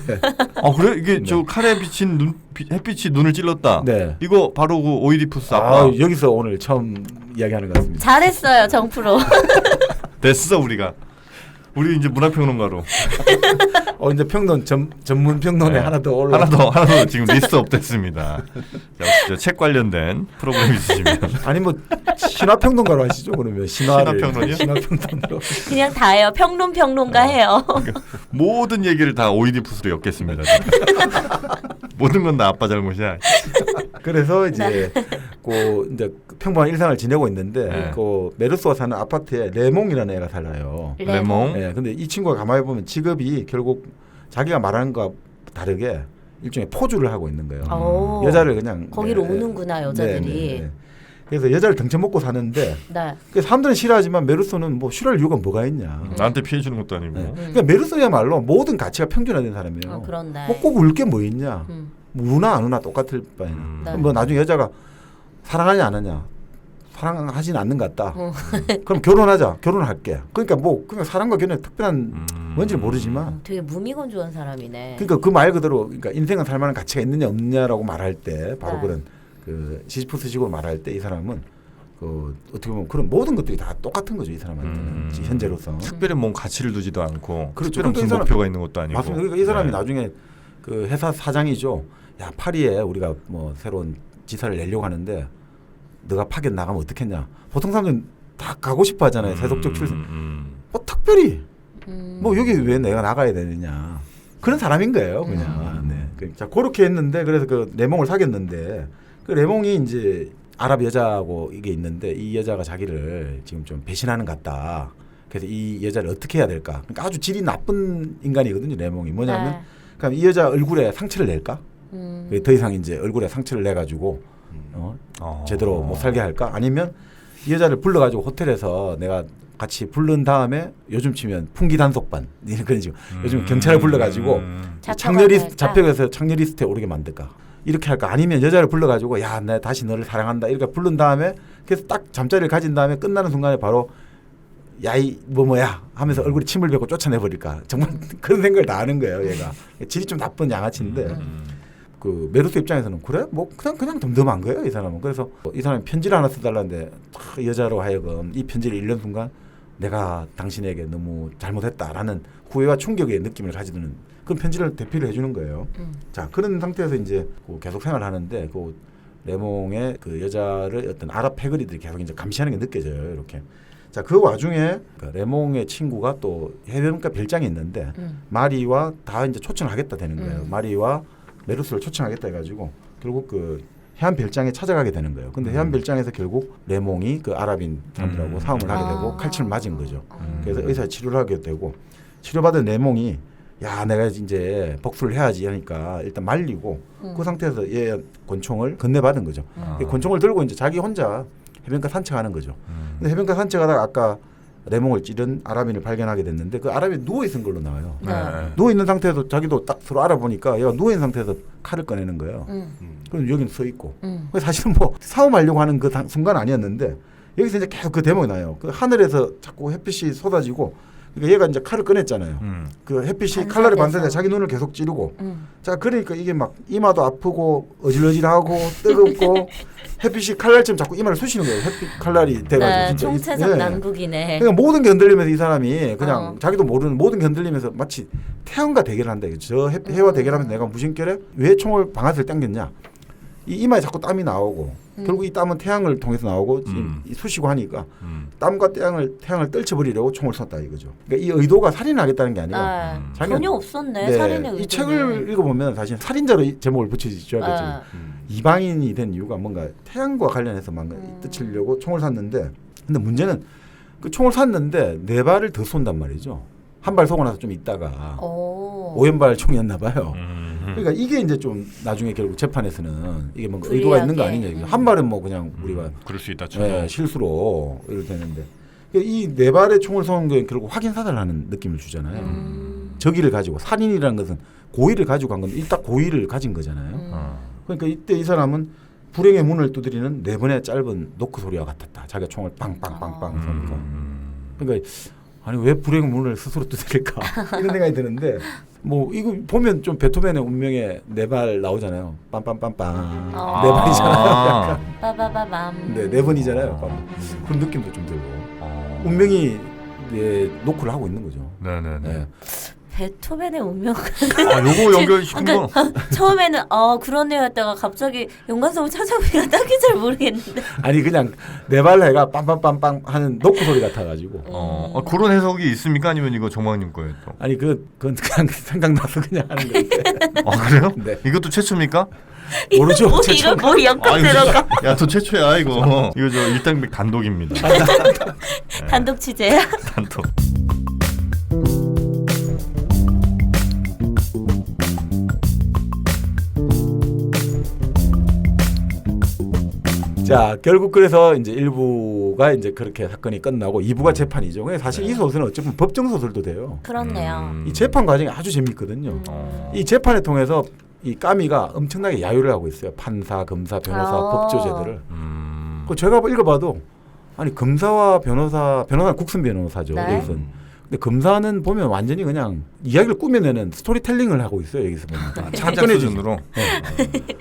네. 아 그래? 이게 저 칼에 비친 햇빛이 눈을 찔렀다. 네. 이거 바로 그 오이디푸스 아빠. 아, 여기서 오늘 처음 이야기하는 것 같습니다. 잘했어요, 정프로. 됐어 우리가. 우리 이제 문학평론가로 이제 평론 전문 평론에 네. 하나 더 올라. 하나 더 지금 리스트 업됐습니다. 역시 책 관련된 프로그램 있으시면 아니 뭐 신화 평론가로 하시죠 그러면 신화를 신화평론이요? 신화 평론으로. 그냥 다예요. 평론가 해요. 모든 얘기를 다 오이디푸스로 엮겠습니다. 모든 건 다 아빠 잘못이야. 그래서 이제 이제 평범한 일상을 지내고 있는데 네. 그 메르소가 사는 아파트에 레몽이라는 애가 살아요. 레몽. 네, 근데 이 친구가 가만히 보면 직업이 결국 자기가 말하는 것과 다르게 일종의 포주를 하고 있는 거예요. 오. 여자를 그냥 거기로 네, 오는구나, 여자들이. 네, 네. 그래서 여자를 등쳐먹고 사는데 네. 그 사람들은 싫어하지만 메르소는 뭐 싫어할 이유가 뭐가 있냐. 나한테 피해 주는 것도 아니고. 네. 그러니까 메르소야말로 모든 가치가 평준화된 사람이에요. 그런데. 뭐 꼭 울 게 뭐 있냐. 음. 뭐 우나 안 우나 똑같을 바에는. 네. 뭐 나중에 여자가 사랑하냐 안 하냐. 사랑하진 않는 것 같다. 어. 그럼 결혼하자. 결혼할게. 그러니까 뭐 그냥 사랑과 결혼에 특별한 뭔지는 모르지만 되게 무미건조한 사람이네. 그러니까 그 말 그대로 그러니까 인생은 살 만한 가치가 있느냐 없느냐라고 말할 때 바로 네. 그런 그 시지프스식으로 말할 때 이 사람은 그 어떻게 보면 그런 모든 것들이 다 똑같은 거죠 이 사람한테는 현재로서. 특별히 뭔 가치를 두지도 않고 그렇죠. 특별한 그러니까 이 무슨 사람- 목표가 있는 것도 아니고. 맞습니다. 그러니까 이 사람이 네. 나중에 그 회사 사장이죠. 야 파리에 우리가 뭐 새로운 지사를 내려고 하는데 너가 파견 나가면 어떻겠냐. 보통 사람들은 다 가고 싶어 하잖아요. 세속적 출신. 뭐 특별히 뭐 여기 왜 내가 나가야 되느냐. 그런 사람인 거예요. 그냥. 네. 자 그렇게 했는데 그래서 그 레몽을 사귀었는데 그 레몽이 이제 아랍 여자하고 이게 있는데 이 여자가 자기를 지금 좀 배신하는 것 같다. 그래서 이 여자를 어떻게 해야 될까. 그러니까 아주 질이 나쁜 인간이거든요. 레몽이. 뭐냐면 네. 그럼 이 여자 얼굴에 상처를 낼까? 더 이상 이제 얼굴에 상처를 내가지고 제대로 못 살게 할까? 아니면 이 여자를 불러가지고 호텔에서 내가 같이 부른 다음에 요즘 치면 풍기 단속반 그런 식으로 요즘 경찰을 불러가지고 잡혀가서 창녀 리스트에 오르게 만들까? 이렇게 할까? 아니면 여자를 불러가지고 야, 내가 다시 너를 사랑한다 이렇게 부른 다음에 그래서 딱 잠자리를 가진 다음에 끝나는 순간에 바로 야이 뭐야 하면서 얼굴에 침을 뱉고 쫓아내버릴까? 정말 그런 생각을 다 하는 거예요. 얘가 질이 좀 나쁜 양아치인데 그 메르소 입장에서는 그래 뭐 그냥 덤덤한 거예요 이 사람은. 그래서 이 사람이 편지를 하나 써달라는데 여자로 하여금 이 편지를 읽는 순간 내가 당신에게 너무 잘못했다라는 후회와 충격의 느낌을 가지는 그런 편지를 대피를 해주는 거예요. 자, 그런 상태에서 이제 계속 생활하는데 그 레몽의 그 여자를 어떤 아랍 패거리들이 계속 이제 감시하는 게 느껴져요. 이렇게. 자, 그 와중에 그 레몽의 친구가 또 해변가 별장에 있는데 마리와 다 이제 초청을 하겠다 되는 거예요. 마리와 메르스를 초청하겠다 해가지고 결국 그 해안 별장에 찾아가게 되는 거예요. 근데 해안 별장에서 결국 레몽이 그 아랍인 사람들하고 싸움을 하게 되고 칼침을 맞은 거죠. 그래서 의사 치료를 하게 되고 치료받은 레몽이 야 내가 이제 복수를 해야지 하니까 일단 말리고 그 상태에서 얘 권총을 건네받은 거죠. 이 권총을 들고 이제 자기 혼자 해변가 산책하는 거죠. 근데 해변가 산책하다가 아까 레몽을 찌른 아랍인을 발견하게 됐는데 그 아랍인이 누워 있은 걸로 나와요. 네. 누워 있는 상태에서 자기도 딱 서로 알아보니까 얘가 누워 있는 상태에서 칼을 꺼내는 거예요. 그럼 여기는 서 있고. 사실은 뭐 싸움하려고 하는 그 순간 아니었는데 여기서 이제 계속 그 대목이 나요. 그 하늘에서 자꾸 햇빛이 쏟아지고 그러니까 얘가 이제 칼을 꺼냈잖아요. 그 햇빛이 칼날에 반사돼 자기 눈을 계속 찌르고. 자 그러니까 이게 막 이마도 아프고 어질어질하고 뜨겁고 햇빛이 칼날처럼 자꾸 이마를 쑤시는 거예요. 햇빛 칼날이 돼가지고 네, 진짜 총체적 예. 난국이네. 그러니까 모든 게 흔들리면서 이 사람이 그냥 자기도 모르는 모든 게 흔들리면서 마치 태양과 대결을 한다. 저 해와 대결하면서 내가 무심결에 왜 총을 방아쇠를 당겼냐. 이 이마에 자꾸 땀이 나오고 결국 이 땀은 태양을 통해서 나오고 쑤시고 하니까 땀과 태양을 떨쳐버리려고 총을 쐈다 이거죠. 그러니까 이 의도가 살인하겠다는 게 아니라 자기는- 전혀 없었네. 네, 살인의 의도는. 이 책을 읽어보면 사실 살인자로 제목을 붙여줘야겠죠. 이방인이 된 이유가 뭔가 태양과 관련해서 뭔가 뜻이려고 총을 쐈는데 근데 문제는 그 총을 쐈는데 4발을 더 쏜단 말이죠. 한 발 쏘고 나서 좀 있다가 오연발 총이었나 봐요. 그러니까 이게 이제 좀 나중에 결국 재판에서는 이게 뭔가 의도가 있는 거 아니냐. 한 발은 뭐 그냥 우리가 그럴 수 있다. 실수로 이럴 되는데 이 4발의 총을 쏘는 게 결국 확인 사살하는 느낌을 주잖아요. 저기를 가지고 살인이라는 것은 고의를 가지고 간 건데 일단 고의를 가진 거잖아요. 그러니까 이때 이 사람은 불행의 문을 두드리는 4번의 짧은 노크 소리와 같았다. 자기가 총을 빵빵빵빵 쏘니까. 그러니까 아니 왜 불행의 문을 스스로 두드릴까 이런 생각이 드는데 뭐 이거 보면 좀 베토벤의 운명의 4발 나오잖아요. 빰빰빰빰 4번이잖아요. 빠바바밤. 네, 4번이잖아요. 그런 느낌도 좀 들고 운명이 노크를 하고 있는 거죠. 네네네. 네. 베토벤의 운명. 요거 연결시킨 거. 처음에는 그러네요 했다가 갑자기 연관성을 찾아보니까 딱히 잘 모르겠는데. 아니 그냥 4발 해가 빰빰빰빰 하는 노크 소리 같아가지고. 그런 해석이 있습니까? 아니면 이거 정광님 거예요 또? 아니 그건 그냥 생각나서 그냥 하는 건데. 그래요? 네. 이것도 최초입니까? 모르죠. 이거 뭐 연관 들어가? 야또 최초야 이거. 이거 저 일당백 단독입니다. 단독 취재야? 단독. 자 결국 그래서 이제 1부가 이제 그렇게 사건이 끝나고 2부가 재판이죠. 근데 사실 이 소설은 어쩌면 법정 소설도 돼요. 그렇네요. 이 재판 과정이 아주 재밌거든요. 이 재판을 통해서 이 까미가 엄청나게 야유를 하고 있어요. 판사, 검사, 변호사, 법조제들을. 그 제가 읽어봐도 아니 검사와 변호사는 국선 변호사죠. 네. 여기서는. 근데 검사는 보면 완전히 그냥 이야기를 꾸며내는 스토리텔링을 하고 있어요. 여기서 보니까. 창작 수준으로.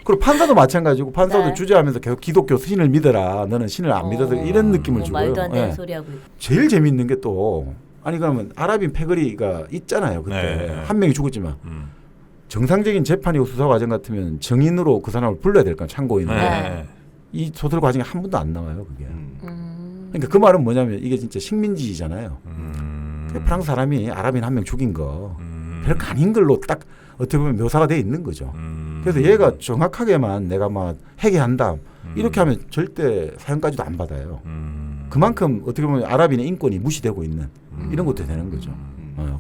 그리고 판사도 마찬가지고 판사도 네. 주제하면서 계속 기독교 신을 믿어라. 너는 신을 안 믿어서 이런 느낌을 주고요. 말도 안 되는 예. 소리 하고. 제일 재밌는 게 또 아니 그러면 아랍인 패거리가 있잖아요. 그때 네. 한 명이 죽었지만 정상적인 재판이고 수사 과정 같으면 증인으로 그 사람을 불러야 될 거야 참고인으로. 네. 이 소설 과정에 한 번도 안 나와요 그게. 그러니까 그 말은 뭐냐면 이게 진짜 식민지잖아요. 프랑스 사람이 아랍인 한 명 죽인 거 별거 아닌 걸로 딱 어떻게 보면 묘사가 돼 있는 거죠. 그래서 얘가 정확하게만 내가 막 회개한다 이렇게 하면 절대 사형까지도 안 받아요. 그만큼 어떻게 보면 아랍인의 인권이 무시되고 있는 이런 것도 되는 거죠.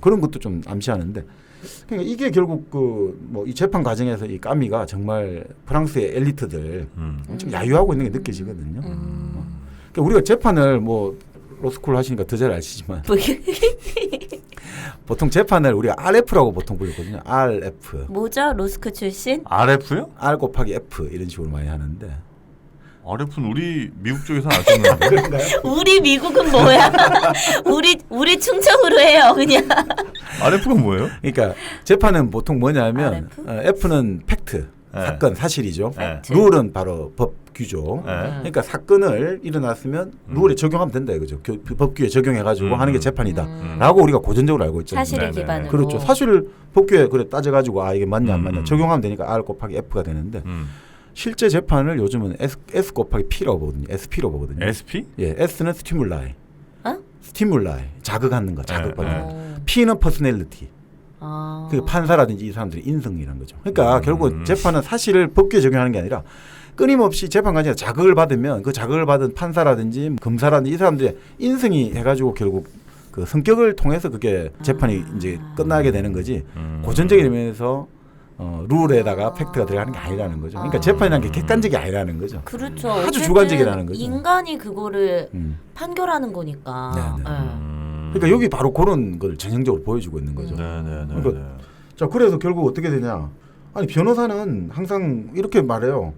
그런 것도 좀 암시하는데 그러니까 이게 결국 그 뭐 이 재판 과정에서 이 까미가 정말 프랑스의 엘리트들 엄청 야유하고 있는 게 느껴지거든요. 그러니까 우리가 재판을 뭐 로스쿨 하시니까 더 잘 아시지만 보통 재판을 우리가 RF라고 보통 부르거든요. RF. 뭐죠? 로스크 출신? RF요? R 곱하기 F 이런 식으로 많이 하는데 RF는 우리 미국 쪽에서는 안 썼는데. 우리 미국은 뭐야? 우리 충청으로 해요 그냥. RF가 뭐예요? 그러니까 재판은 보통 뭐냐면 RF? F는 팩트, 네. 사건, 사실이죠. 네. 룰은 바로 법, 규조. 네. 그러니까 사건을 일어났으면 룰에 적용하면 된다 이거죠. 법규에 적용해가지고 하는 게 재판이다라고 우리가 고전적으로 알고 있잖아요. 사실에 네네. 기반으로. 그렇죠. 사실을 법규에 그래 따져가지고 아 이게 맞냐 안 맞냐 음. 적용하면 되니까 R 곱하기 F가 되는데 실제 재판을 요즘은 S 곱하기 P라고 보거든요. SP로 보거든요. SP? 예, S는 스티뮬라이. 어? 스티뮬라이. 자극하는 거, 자극받는 네, 거. 어. P는 퍼스널리티. 아. 그 판사라든지 이 사람들의 인성이라는 거죠. 그러니까 결국 재판은 사실을 법규에 적용하는 게 아니라 끊임없이 재판관이 자극을 받으면 그 자극을 받은 판사라든지 검사라든지 이 사람들의 인성이 해가지고 결국 그 성격을 통해서 그게 재판이 이제 끝나게 되는 거지. 고전적인 의미에서 룰에다가 팩트가 들어가는 게 아니라는 거죠. 그러니까 재판이라는 게 객관적이 아니라는 거죠. 그렇죠. 아주 어쨌든 주관적이라는 거죠. 인간이 그거를 음. 판결하는 거니까. 네네. 예. 그러니까 여기 바로 그런 걸 전형적으로 보여주고 있는 거죠. 네네네. 그러니까 자 그래서 결국 어떻게 되냐? 아니 변호사는 항상 이렇게 말해요.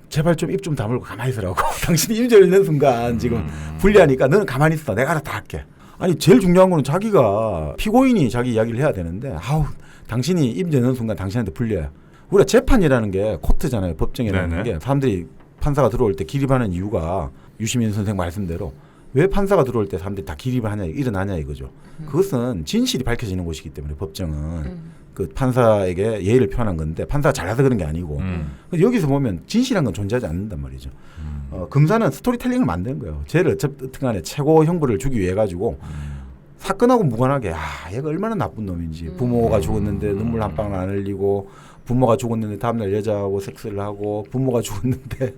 제발 좀 입 좀 다물고 가만히 있으라고. 당신이 임자 있는 순간 지금 불리하니까 너는 가만히 있어. 내가 알아서 다 할게. 아니 제일 중요한 거는 자기가 피고인이 자기 이야기를 해야 되는데 아우 당신이 임자 있는 순간 당신한테 불리해. 우리가 재판이라는 게 코트잖아요. 법정이라는 네네. 게 사람들이 판사가 들어올 때 기립하는 이유가 유시민 선생 말씀대로 왜 판사가 들어올 때 사람들이 다 기립을 하냐 일어나냐 이거죠. 그것은 진실이 밝혀지는 곳이기 때문에 법정은 그 판사에게 예의를 표현한 건데 판사가 잘나서 그런 게 아니고 여기서 보면 진실한 건 존재하지 않는단 말이죠. 검사는 스토리텔링을 만드는 거예요. 죄를 어쨌든 간에 최고 형벌을 주기 위해 가지고 사건하고 무관하게 얘가 얼마나 나쁜 놈인지 부모가 죽었는데 눈물 한 방울 안 흘리고 부모가 죽었는데 다음날 여자하고 섹스를 하고 부모가 죽었는데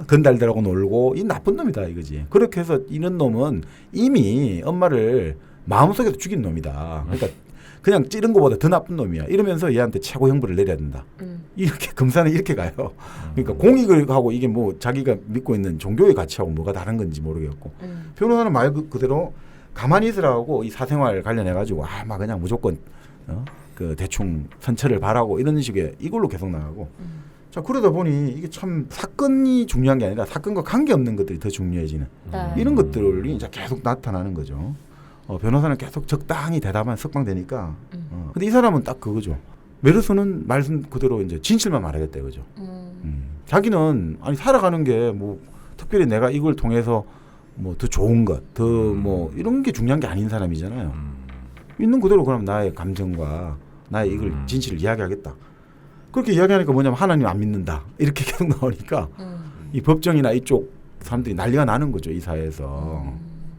건달들하고 놀고 이 나쁜 놈이다 이거지. 그렇게 해서 이런 놈은 이미 엄마를 마음속에서 죽인 놈이다. 그러니까 그냥 찌른 것보다 더 나쁜 놈이야. 이러면서 얘한테 최고 형벌을 내려야 된다. 이렇게 검사는 이렇게 가요. 그러니까 공익을 하고 이게 뭐 자기가 믿고 있는 종교의 가치하고 뭐가 다른 건지 모르겠고 변호사는 말 그대로 가만히 있으라고 이 사생활 관련해 가지고 막 그냥 무조건 그 대충 선처를 바라고 이런 식의 이걸로 계속 나가고 자 그러다 보니 이게 참 사건이 중요한 게 아니라 사건과 관계없는 것들이 더 중요해지는 이런 것들이 이제 계속 나타나는 거죠. 변호사는 계속 적당히 대답만 석방되니까 근데 이 사람은 딱 그거죠. 메르소는 말씀 그대로 이제 진실만 말하겠다 이거죠. 자기는 아니 살아가는 게 뭐 특별히 내가 이걸 통해서 뭐 더 좋은 것, 더 뭐 이런 게 중요한 게 아닌 사람이잖아요. 있는 그대로 그럼 나의 감정과 나의 이걸 진실을 이야기하겠다. 그렇게 이야기하니까 뭐냐면 하나님 안 믿는다. 이렇게 계속 나오니까 이 법정이나 이쪽 사람들이 난리가 나는 거죠. 이 사회에서.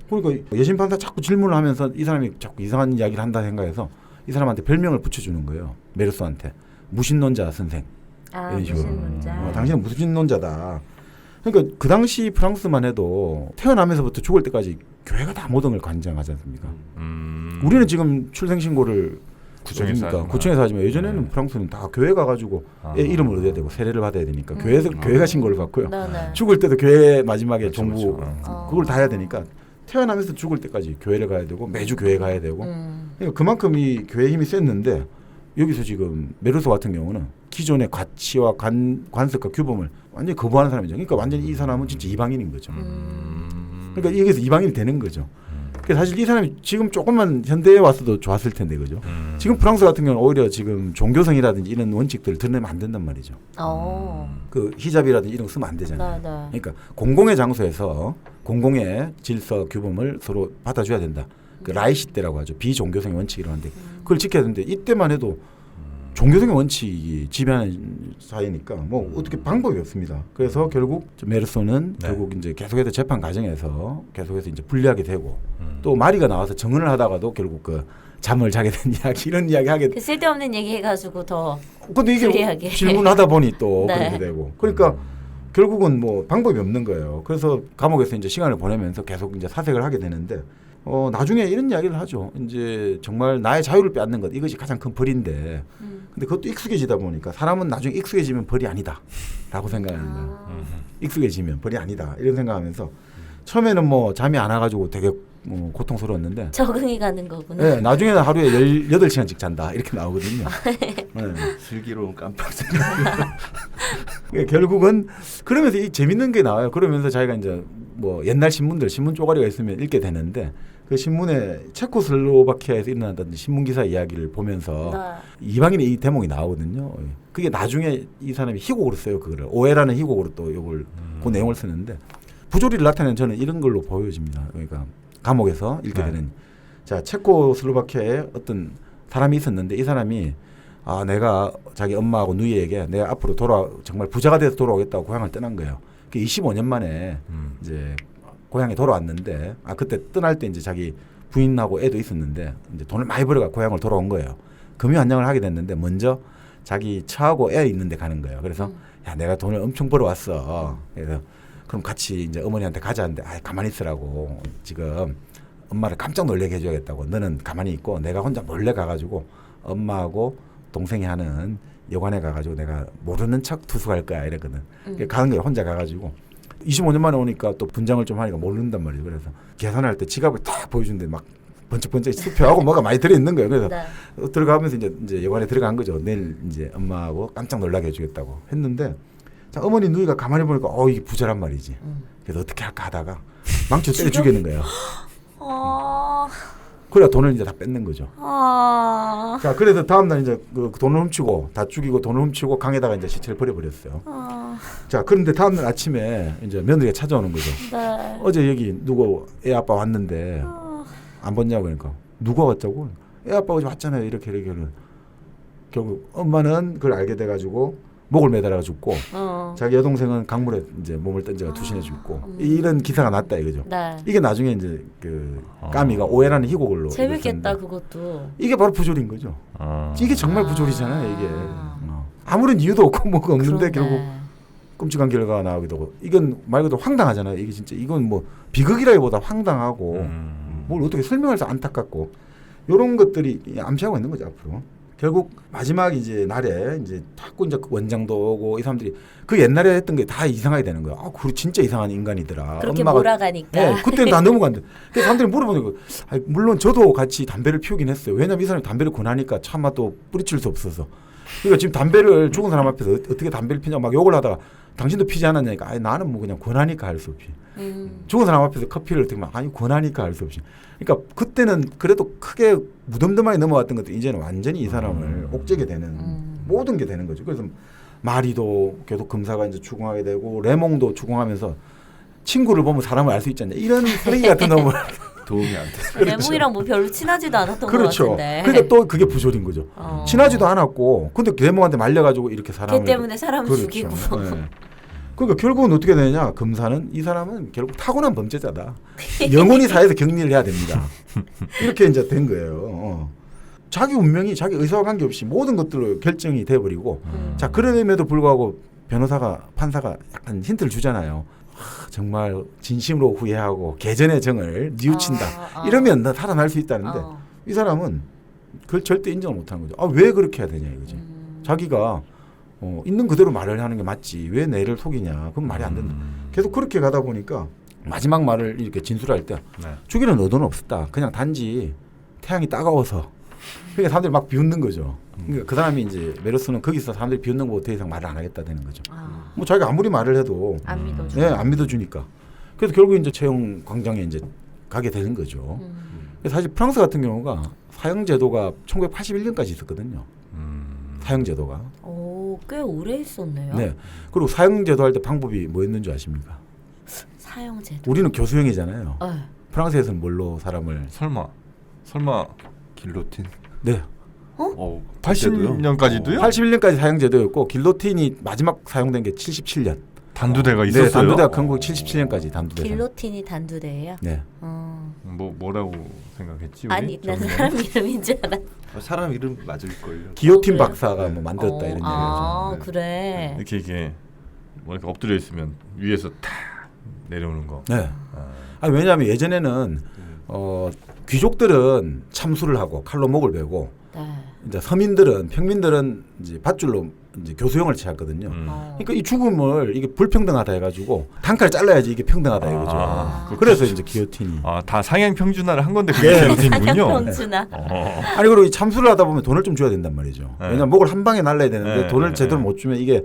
그러니까 예심 판사 자꾸 질문을 하면서 이 사람이 자꾸 이상한 이야기를 한다 생각해서 이 사람한테 별명을 붙여주는 거예요. 메르소한테. 무신론자 선생. 이런 식으로. 당신은 무신론자다. 그러니까 그 당시 프랑스만 해도 태어나면서부터 죽을 때까지 교회가 다 모든 걸 관장하지 않습니까? 우리는 지금 출생신고를 구청에서 하지만 예전에는 프랑스는 다 교회 가가지고 애 이름을 얻어야 되고 세례를 받아야 되니까 교회가 신고를 받고요. 죽을 때도 교회 마지막에 그렇죠, 정부 그렇죠. 그걸 다 해야 되니까 태어나면서 죽을 때까지 교회를 가야 되고 매주 교회 가야 되고 그러니까 그만큼 이 교회 힘이 셌는데 여기서 지금 메르소 같은 경우는 기존의 가치와 관습과 규범을 완전히 거부하는 사람이죠. 그러니까 완전히 이 사람은 진짜 이방인인 거죠. 그러니까 여기서 이방인이 되는 거죠. 그래서 사실 이 사람이 지금 조금만 현대에 왔어도 좋았을 텐데 그죠. 지금 프랑스 같은 경우는 오히려 지금 종교성이라든지 이런 원칙들을 드러내면 안 된단 말이죠. 그 히잡이라든지 이런 거 쓰면 안 되잖아요. 그러니까 공공의 장소에서 공공의 질서 규범을 서로 받아줘야 된다. 그 라이시대라고 하죠. 비종교성의 원칙이라고 하는데 그걸 지켜야 되는데 이때만 해도 종교성의 원칙이 지배하는 사회니까 뭐 어떻게 방법이 없습니다. 그래서 결국 메르소는 결국 이제 계속해서 재판 과정에서 계속해서 이제 불리하게 되고 또 마리가 나와서 증언을 하다가도 결국 그 잠을 자게 된 이야기 이런 이야기 하게 그 쓸데없는 얘기 해가지고 더 근데 이게 불리하게. 질문하다 보니 또 네. 그렇게 되고 그러니까 결국은 뭐 방법이 없는 거예요. 그래서 감옥에서 이제 시간을 보내면서 계속 이제 사색을 하게 되는데 나중에 이런 이야기를 하죠. 이제 정말 나의 자유를 빼앗는 것 이것이 가장 큰 벌인데 근데 그것도 익숙해지다 보니까 사람은 나중에 익숙해지면 벌이 아니다라고 생각합니다. 익숙해지면 벌이 아니다 이런 생각하면서 처음에는 뭐 잠이 안 와가지고 되게 고통스러웠는데 적응이 가는 거구나. 네, 나중에는 하루에 18시간씩 잔다 이렇게 나오거든요. 네. 슬기로운 깜빡 그러니까 결국은 그러면서 이 재밌는 게 나와요. 그러면서 자기가 이제 뭐 옛날 신문 쪼가리가 있으면 읽게 되는데 그 신문에 체코슬로바키아에서 일어났던 신문 기사 이야기를 보면서 네. 이방인의 이 대목이 나오거든요. 그게 나중에 이 사람이 희곡으로 써요. 그거를 오해라는 희곡으로 또 이걸 그 내용을 쓰는데 부조리를 나타내는 저는 이런 걸로 보여집니다. 그러니까 감옥에서 읽게 네. 되는 자 체코슬로바키아에 어떤 사람이 있었는데 이 사람이 아 내가 자기 엄마하고 누이에게 내가 앞으로 정말 부자가 돼서 돌아오겠다고 고향을 떠난 거예요. 그 25년 만에 이제 고향에 돌아왔는데 아 그때 떠날 때 이제 자기 부인하고 애도 있었는데 이제 돈을 많이 벌어가 고향을 돌아온 거예요. 금유한양을 하게 됐는데 먼저 자기 처하고 애 있는데 가는 거예요. 그래서 야 내가 돈을 엄청 벌어왔어. 그래서 그럼 같이 이제 어머니한테 가자는데 아 가만히 있으라고 지금 엄마를 깜짝 놀라게 해줘야겠다고 너는 가만히 있고 내가 혼자 몰래 가가지고 엄마하고 동생이 하는 여관에 가가지고 내가 모르는 척 투숙할 거야 이랬거든. 가는 거예요. 혼자 가가지고 25년 만에 오니까 또 분장을 좀 하니까 모른단 말이죠. 그래서 계산할 때 지갑을 딱 보여주는데 막 번쩍번쩍 수표하고 뭐가 많이 들어있는 거예요. 그래서 네. 들어가면서 이제 여관에 들어간 거죠. 내일 이제 엄마하고 깜짝 놀라게 해주겠다고 했는데 자, 어머니 누이가 가만히 보니까 이게 부자란 말이지. 그래서 어떻게 할까 하다가 망쳐 때려 죽이는 거예요. 그래 돈을 이제 다 뺏는 거죠. 자 그래서 다음날 이제 그 돈을 훔치고 다 죽이고 돈을 훔치고 강에다가 이제 시체를 버려버렸어요. 자 그런데 다음날 아침에 이제 며느리가 찾아오는 거죠. 네. 어제 여기 누구 애 아빠 왔는데 안 봤냐고 그러니까 누가 왔다고? 애 아빠 어제 왔잖아요. 이렇게 결국 엄마는 그걸 알게 돼가지고 목을 매달아 죽고 자기 여동생은 강물에 이제 몸을 던져가 투신해 죽고 이런 기사가 났다 이거죠. 네. 이게 나중에 이제 그 까미가 오해라는 희곡을로 재밌겠다 읽었었는데 그것도. 이게 바로 부조리인 거죠. 이게 정말 부조리잖아요. 이게 아무런 이유도 없고 뭐가 없는데 그러네. 결국 끔찍한 결과가 나오기도 하고 이건 말 그대로 황당하잖아요. 이게 진짜 이건 뭐 비극이라기보다 황당하고 뭘 어떻게 설명할 수 안타깝고 이런 것들이 암시하고 있는 거죠 앞으로. 결국 마지막 이제 날에 이제 자꾸 이제 원장도 오고 이 사람들이 그 옛날에 했던 게 다 이상하게 되는 거예요. 그 진짜 이상한 인간이더라. 그렇게 몰아가니까. 네, 그때는 다 넘어간대. 그래서 사람들이 물어보니까 물론 저도 같이 담배를 피우긴 했어요. 왜냐면 이 사람이 담배를 권하니까 차마 또 뿌리칠 수 없어서. 그러니까 지금 담배를 죽은 사람 앞에서 어떻게 담배를 피냐 막 욕을 하다가 당신도 피지 않았냐니까 나는 뭐 그냥 권하니까 할 수 없이. 죽은 사람 앞에서 커피를 어떻게 막 권하니까 할 수 없이. 그러니까 그때는 그래도 크게 무덤덤하게 넘어왔던 것도 이제는 완전히 이 사람을 옥죄게 되는 모든 게 되는 거죠. 그래서 마리도 계속 금사가 이제 추궁하게 되고 레몽도 추궁하면서 친구를 보면 사람을 알 수 있잖아요. 이런 쓰레기 같은 놈을 도움이 안 돼. 레몽이랑 뭐 별로 친하지도 않았던 그렇죠. 것 같은데. 그러니까 또 그게 부조리인 거죠. 친하지도 않았고 근데 레몽한테 말려가지고 이렇게 사람을 걔 때문에 사람을 그렇죠. 죽이고. 네. 그러니까 결국은 어떻게 되느냐. 금사는 이 사람은 결국 타고난 범죄자다. 영원히 사회에서 격리를 해야 됩니다. 이렇게 이제 된 거예요. 자기 운명이 자기 의사와 관계없이 모든 것들로 결정이 돼버리고 자 그럼에도 불구하고 판사가 약간 힌트를 주잖아요. 정말 진심으로 후회하고 개전의 정을 뉘우친다. 이러면 너 살아날 수 있다는데 이 사람은 그걸 절대 인정을 못하는 거죠. 왜 그렇게 해야 되냐 이거지. 자기가 있는 그대로 말을 하는 게 맞지. 왜 내를 속이냐. 그건 말이 안 된다. 계속 그렇게 가다 보니까 마지막 말을 이렇게 진술할 때 죽이는 의도는 없었다. 그냥 단지 태양이 따가워서. 그러니까 사람들이 막 비웃는 거죠. 그러니까 그 사람이 이제 메르스는 거기서 사람들이 비웃는 거 더 이상 말을 안 하겠다 되는 거죠. 뭐 자기가 아무리 말을 해도 안 믿어줘. 네, 안 믿어주니까. 그래서 결국 이제 채용 광장에 이제 가게 되는 거죠. 그래서 사실 프랑스 같은 경우가 사형 제도가 1981년까지 있었거든요. 사형 제도가. 오, 꽤 오래 있었네요. 네. 그리고 사형 제도 할 때 방법이 뭐였는 줄 아십니까? 사형제도. 우리는 교수형이잖아요. 네. 프랑스에서는 뭘로 사람을 설마 길로틴. 네. 80년까지도요? 81년까지 사형 제도였고 길로틴이 마지막 사용된 게 77년. 단두대가 네, 있었어요. 단두대가 건국 77년까지 단두대. 길로틴이 단두대예요? 네. 뭐라고 생각했지? 우리? 아니, 난 저번에? 사람 이름인 줄 알았. 사람 이름 맞을걸요. 기요틴 그래요? 박사가 뭐 만들었다 이런 얘기죠. 그래. 이렇게 뭐 이렇게 엎드려 있으면 위에서 탁 내려오는 거. 네. 아니, 왜냐하면 예전에는 귀족들은 참수를 하고 칼로 목을 베고 네. 이제 서민들은 평민들은 이제 밧줄로 이제 교수형을 취했거든요. 그러니까 이 죽음을 이게 불평등하다 해가지고 단칼 잘라야지 이게 평등하다 이거죠. 그래서 이제 기요틴이. 다 상향 평준화를 한 건데 그게 네. 길로틴이군요. 사냥평준화. 아니 그리고 이 참수를 하다 보면 돈을 좀 줘야 된단 말이죠. 네. 왜냐면 목을 한 방에 날라야 되는데 네. 돈을 제대로 못 주면 이게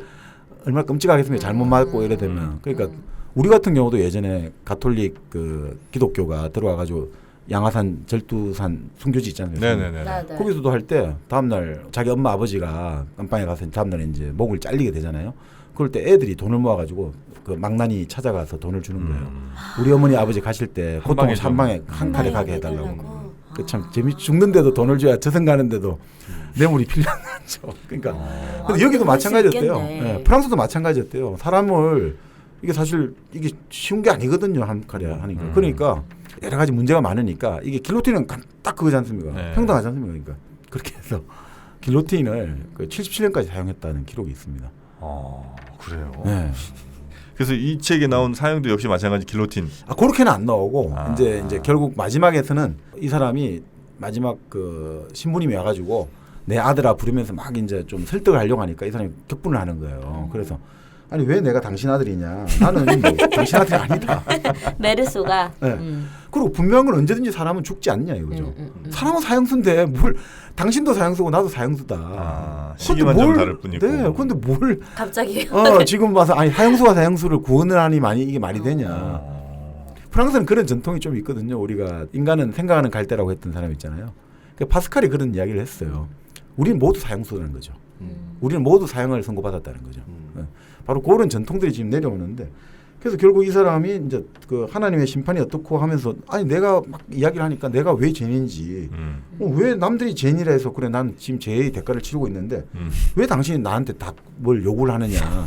얼마나 끔찍하겠습니까? 잘못 맞고 이래 되면. 그러니까 우리 같은 경우도 예전에 가톨릭 그 기독교가 들어와가지고 양화산 절두산 순교지 있잖아요. 네네네. 거기서도 할 때 다음날 자기 엄마 아버지가 안방에 가서 다음날 이제 목을 잘리게 되잖아요. 그럴 때 애들이 돈을 모아가지고 그 망나니 찾아가서 돈을 주는 거예요. 우리 어머니 아버지 가실 때 고통을 한 방에 한 칼에 가게 해달라고. 그 참 재미 죽는데도 돈을 줘야 저승 가는데도 뇌물이 필요한 거죠. 그러니까 근데 여기도 마찬가지였대요. 네, 프랑스도 마찬가지였대요. 사람을 이게 사실 이게 쉬운 게 아니거든요. 한 칼에 하니까. 그러니까 여러 가지 문제가 많으니까 이게 길로틴은 딱 그거지 않습니까? 네. 평등하지 않습니까? 그러니까 그렇게 해서 길로틴을 그 77년까지 사용했다는 기록이 있습니다. 그래요. 네. 그래서 이 책에 나온 사형도 역시 마찬가지 길로틴. 그렇게는 안 나오고 아. 이제 결국 마지막에서는 이 사람이 마지막 그 신부님이 와가지고 내 아들아 부르면서 막 이제 좀 설득을 하려고 하니까 이 사람이 격분을 하는 거예요. 그래서 아니 왜 내가 당신 아들이냐? 나는 뭐 당신 아들이 아니다. 메르소가. 네. 그리고 분명한 건 언제든지 사람은 죽지 않냐 이거죠. 사람은 사형수인데 뭘 당신도 사형수고 나도 사형수다. 시기만 좀 다를 뿐이고. 네, 그런데 뭘 갑자기. 지금 와서 아니 사형수와 사형수를 구원을 하니 많이 이게 말이 되냐? 프랑스는 그런 전통이 좀 있거든요. 우리가 인간은 생각하는 갈대라고 했던 사람 있잖아요. 그 파스칼이 그런 이야기를 했어요. 우리는 모두 사형수라는 거죠. 우리는 모두 사형을 선고받았다는 거죠. 네. 바로 그런 전통들이 지금 내려오는데 그래서 결국 이 사람이 이제 그 하나님의 심판이 어떻고 하면서 아니 내가 막 이야기를 하니까 내가 왜 죄인인지 왜 남들이 죄인이라 해서 그래 난 지금 죄의 대가를 치르고 있는데 왜 당신이 나한테 다 뭘 요구를 하느냐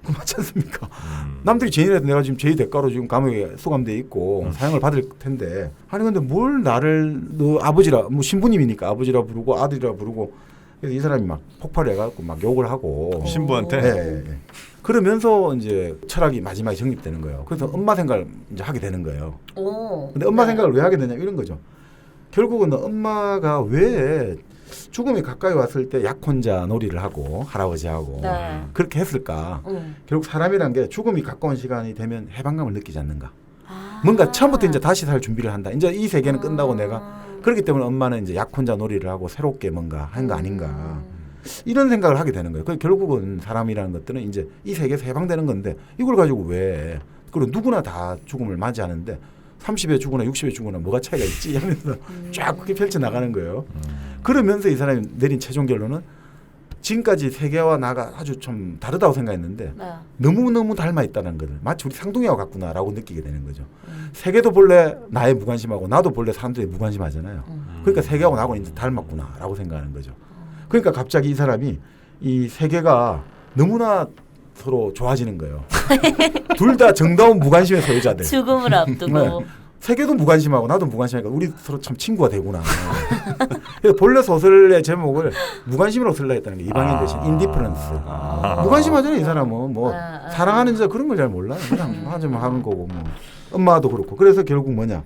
그 맞지 않습니까? 남들이 죄인이라 해서 내가 지금 죄의 대가로 지금 감옥에 수감돼 있고 사형을 받을 텐데 아니 근데 뭘 나를 너 아버지라 뭐 신부님이니까 아버지라 부르고 아들이라 부르고 그래서 이 사람이 막 폭발을 해갖고 막 욕을 하고 신부한테. 네. 그러면서 이제 철학이 마지막에 정립되는 거예요. 그래서 엄마 생각을 이제 하게 되는 거예요. 근데 엄마 생각을 왜 하게 되냐 이런 거죠. 결국은 엄마가 왜 죽음이 가까이 왔을 때 약혼자 놀이를 하고 할아버지하고 그렇게 했을까? 결국 사람이란 게 죽음이 가까운 시간이 되면 해방감을 느끼지 않는가? 뭔가 처음부터 이제 다시 살 준비를 한다. 이제 이 세계는 끝나고 내가 그렇기 때문에 엄마는 이제 약혼자 놀이를 하고 새롭게 뭔가 한 거 아닌가? 이런 생각을 하게 되는 거예요. 결국은 사람이라는 것들은 이제 이 세계에서 해방되는 건데 이걸 가지고 왜 그리고 누구나 다 죽음을 맞이하는데 30에 죽거나 60에 죽거나 뭐가 차이가 있지 하면서 쫙 그렇게 펼쳐나가는 거예요. 그러면서 이 사람이 내린 최종 결론은 지금까지 세계와 나가 아주 좀 다르다고 생각했는데 너무너무 닮아 있다는 것을 마치 우리 쌍둥이와 같구나라고 느끼게 되는 거죠. 세계도 본래 나에 무관심하고 나도 본래 사람들에 무관심하잖아요. 그러니까 세계하고 나하고 이제 닮았구나라고 생각하는 거죠. 그러니까 갑자기 이 사람이 이 세계가 너무나 서로 좋아지는 거예요. 둘 다 정다운 무관심의 소유자들. 죽음을 앞두고. 네. 세계도 무관심하고 나도 무관심하니까 우리 서로 참 친구가 되구나. 그래서 본래 소설의 제목을 무관심으로 쓰려 했다는 게 이방인 대신 인디퍼런스. 무관심하잖아요. 이 사람은 뭐 사랑하는 자 그런 걸 잘 몰라요. 그냥 하자면 하는 거고 뭐 엄마도 그렇고. 그래서 결국 뭐냐?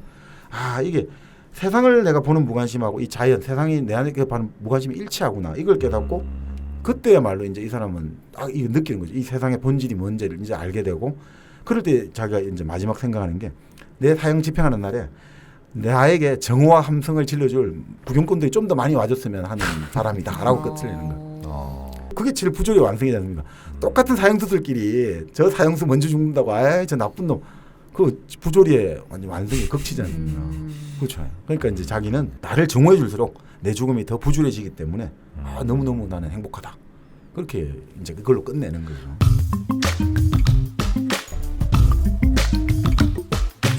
이게 세상을 내가 보는 무관심하고 이 자연 세상이 내 안에 보는 무관심이 일치하구나. 이걸 깨닫고 그때야말로 이제 이 사람은 딱 이거 느끼는 거죠. 이 세상의 본질이 뭔지를 이제 알게 되고 그럴 때 자기가 이제 마지막 생각하는 게 내 사형 집행하는 날에 나에게 정오와 함성을 질러줄 부경꾼들이 좀 더 많이 와줬으면 하는 사람이다라고 끝을 내는 거예요. 그게 제일 부조리 완성이지 않습니까? 똑같은 사형수들끼리 저 사형수 먼저 죽는다고 저 나쁜 놈 그 부조리의 완전 완성이 극치지 않습니까? 그렇죠. 그러니까 이제 자기는 나를 정오해 줄수록 내 죽음이 더 부조리해지기 때문에 너무너무 나는 행복하다. 그렇게 이제 그걸로 끝내는 거죠.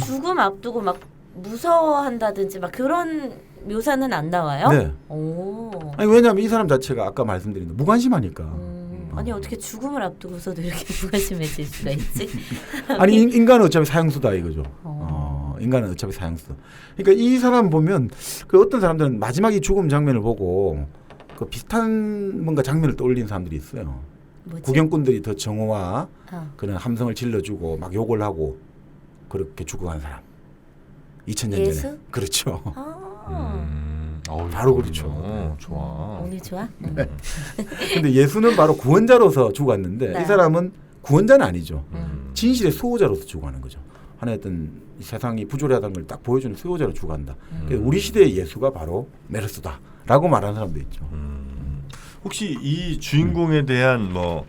죽음 앞두고 막 무서워한다든지 막 그런 묘사는 안 나와요? 네. 오. 아니 왜냐하면 이 사람 자체가 아까 말씀드린 대로 무관심하니까. 아니 어떻게 죽음을 앞두고서도 이렇게 무관심해질 수가 있지? 아니 인간은 어차피 사형수다 이거죠. 인간은 어차피 사형수. 그러니까 이 사람 보면 그 어떤 사람들은 마지막 이 죽음 장면을 보고 그 비슷한 뭔가 장면을 떠올리는 사람들이 있어요. 뭐지? 구경꾼들이 더 정오와 그런 함성을 질러주고 막 욕을 하고 그렇게 죽어간 사람. 2000년 예수? 전에. 그렇죠. 바로 그렇죠. 좋아. 오늘 좋아? 근데 예수는 바로 구원자로서 죽었는데 네. 이 사람은 구원자는 아니죠. 진실의 수호자로서 죽어가는 거죠. 하나의 어떤 세상이 부조리하다는 걸 딱 보여주는 수호자로 죽어간다. 그래서 우리 시대의 예수가 바로 메르스다라고 말하는 사람도 있죠. 혹시 이 주인공에 대한 뭐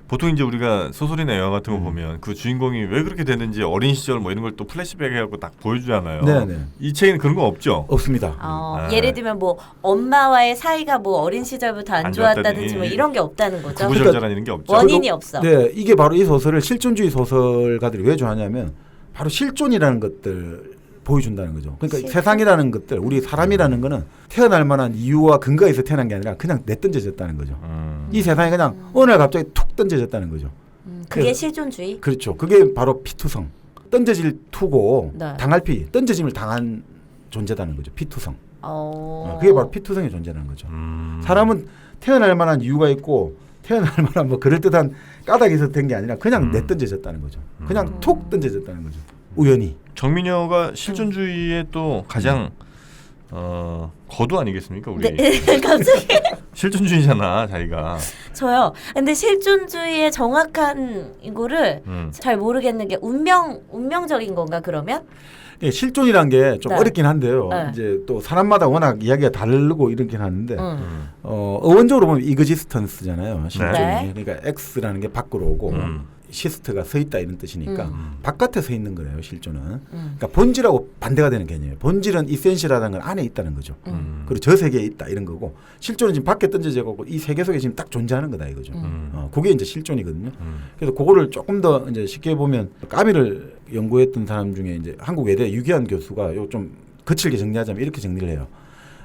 보통 이제 우리가 소설이나 영화 같은 거 보면 그 주인공이 왜 그렇게 됐는지 어린 시절 뭐 이런 걸 또 플래시백 해갖고 딱 보여주잖아요. 네네. 이 책에는 그런 거 없죠. 없습니다. 네. 예를 들면 뭐 엄마와의 사이가 뭐 어린 시절부터 안 안 좋았다든지 좋았다니. 뭐 이런 게 없다는 거죠. 구구절절한 이런 게 없죠. 원인이 없어. 네, 이게 바로 이 소설을 실존주의 소설가들이 왜 좋아하냐면 바로 실존이라는 것들 보여준다는 거죠. 그러니까 실존? 세상이라는 것들, 우리 사람이라는 거는 태어날 만한 이유와 근거가 있어 태어난 게 아니라 그냥 내던져졌다는 거죠. 이 세상에 그냥 어느 날 갑자기 툭 던져졌다는 거죠. 그게 그래서- 실존주의. 그렇죠. 그게 바로 피투성. 던져질 투고 네. 당할 피, 던져짐을 당한 존재다는 거죠. 피투성. 어. 그게 바로 피투성의 존재라는 거죠. 사람은 태어날 만한 이유가 있고 태어날 만한 뭐 그럴듯한 까닭이 있어서 된 게 아니라 그냥 내던져졌다는 거죠. 그냥 툭 던져졌다는 거죠. 우연히. 정민여가 실존주의의 또 가장 거두 아니겠습니까? 우리 네, 갑자기 실존주의잖아 자기가. 저요. 근데 실존주의의 정확한 이거를 잘 모르겠는 게 운명적인 건가 그러면? 예, 실존이란 게 좀 네. 어렵긴 한데요. 네. 이제 또 사람마다 워낙 이야기가 다르고 이렇긴 하는데 어원적으로 보면 이그지스턴스잖아요. 실존이. 네. 그러니까 X라는 게 밖으로 오고 시스트가 서 있다 이런 뜻이니까 바깥에 서 있는 거예요. 실존은. 그러니까 본질하고 반대가 되는 개념이에요. 본질은 이센시라는 건 안에 있다는 거죠. 그리고 저 세계에 있다 이런 거고 실존은 지금 밖에 던져져 가고 이 세계 속에 지금 딱 존재하는 거다 이거죠. 그게 이제 실존이거든요. 그래서 그거를 조금 더 이제 쉽게 보면 까미를 연구했던 사람 중에 이제 한국 외대 유기한 교수가 요 좀 거칠게 정리하자면 이렇게 정리를 해요.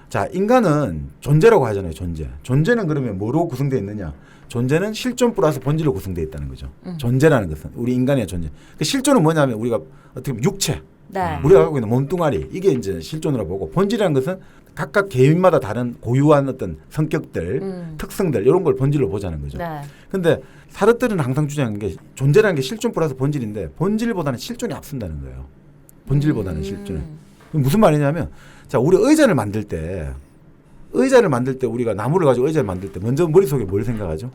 자, 인간은 존재라고 하잖아요. 존재. 존재는 그러면 뭐로 구성되어 있느냐? 존재는 실존 플러스 본질로 구성되어 있다는 거죠. 존재라는 것은 우리 인간의 존재. 그 실존은 뭐냐면 우리가 어떻게 보면 육체, 네. 우리가 갖고 있는 몸뚱아리 이게 이제 실존으로 보고 본질이라는 것은 각각 개인마다 다른 고유한 어떤 성격들, 특성들 이런 걸 본질로 보자는 거죠. 네. 근데 사르트르는 항상 주장하는 게 존재라는 게 실존 플러스 본질인데 본질보다는 실존이 앞선다는 거예요. 본질보다는 실존은. 무슨 말이냐면 자, 우리 의자를 만들 때 우리가 나무를 가지고 의자를 만들 때 먼저 머릿속에 뭘 생각하죠?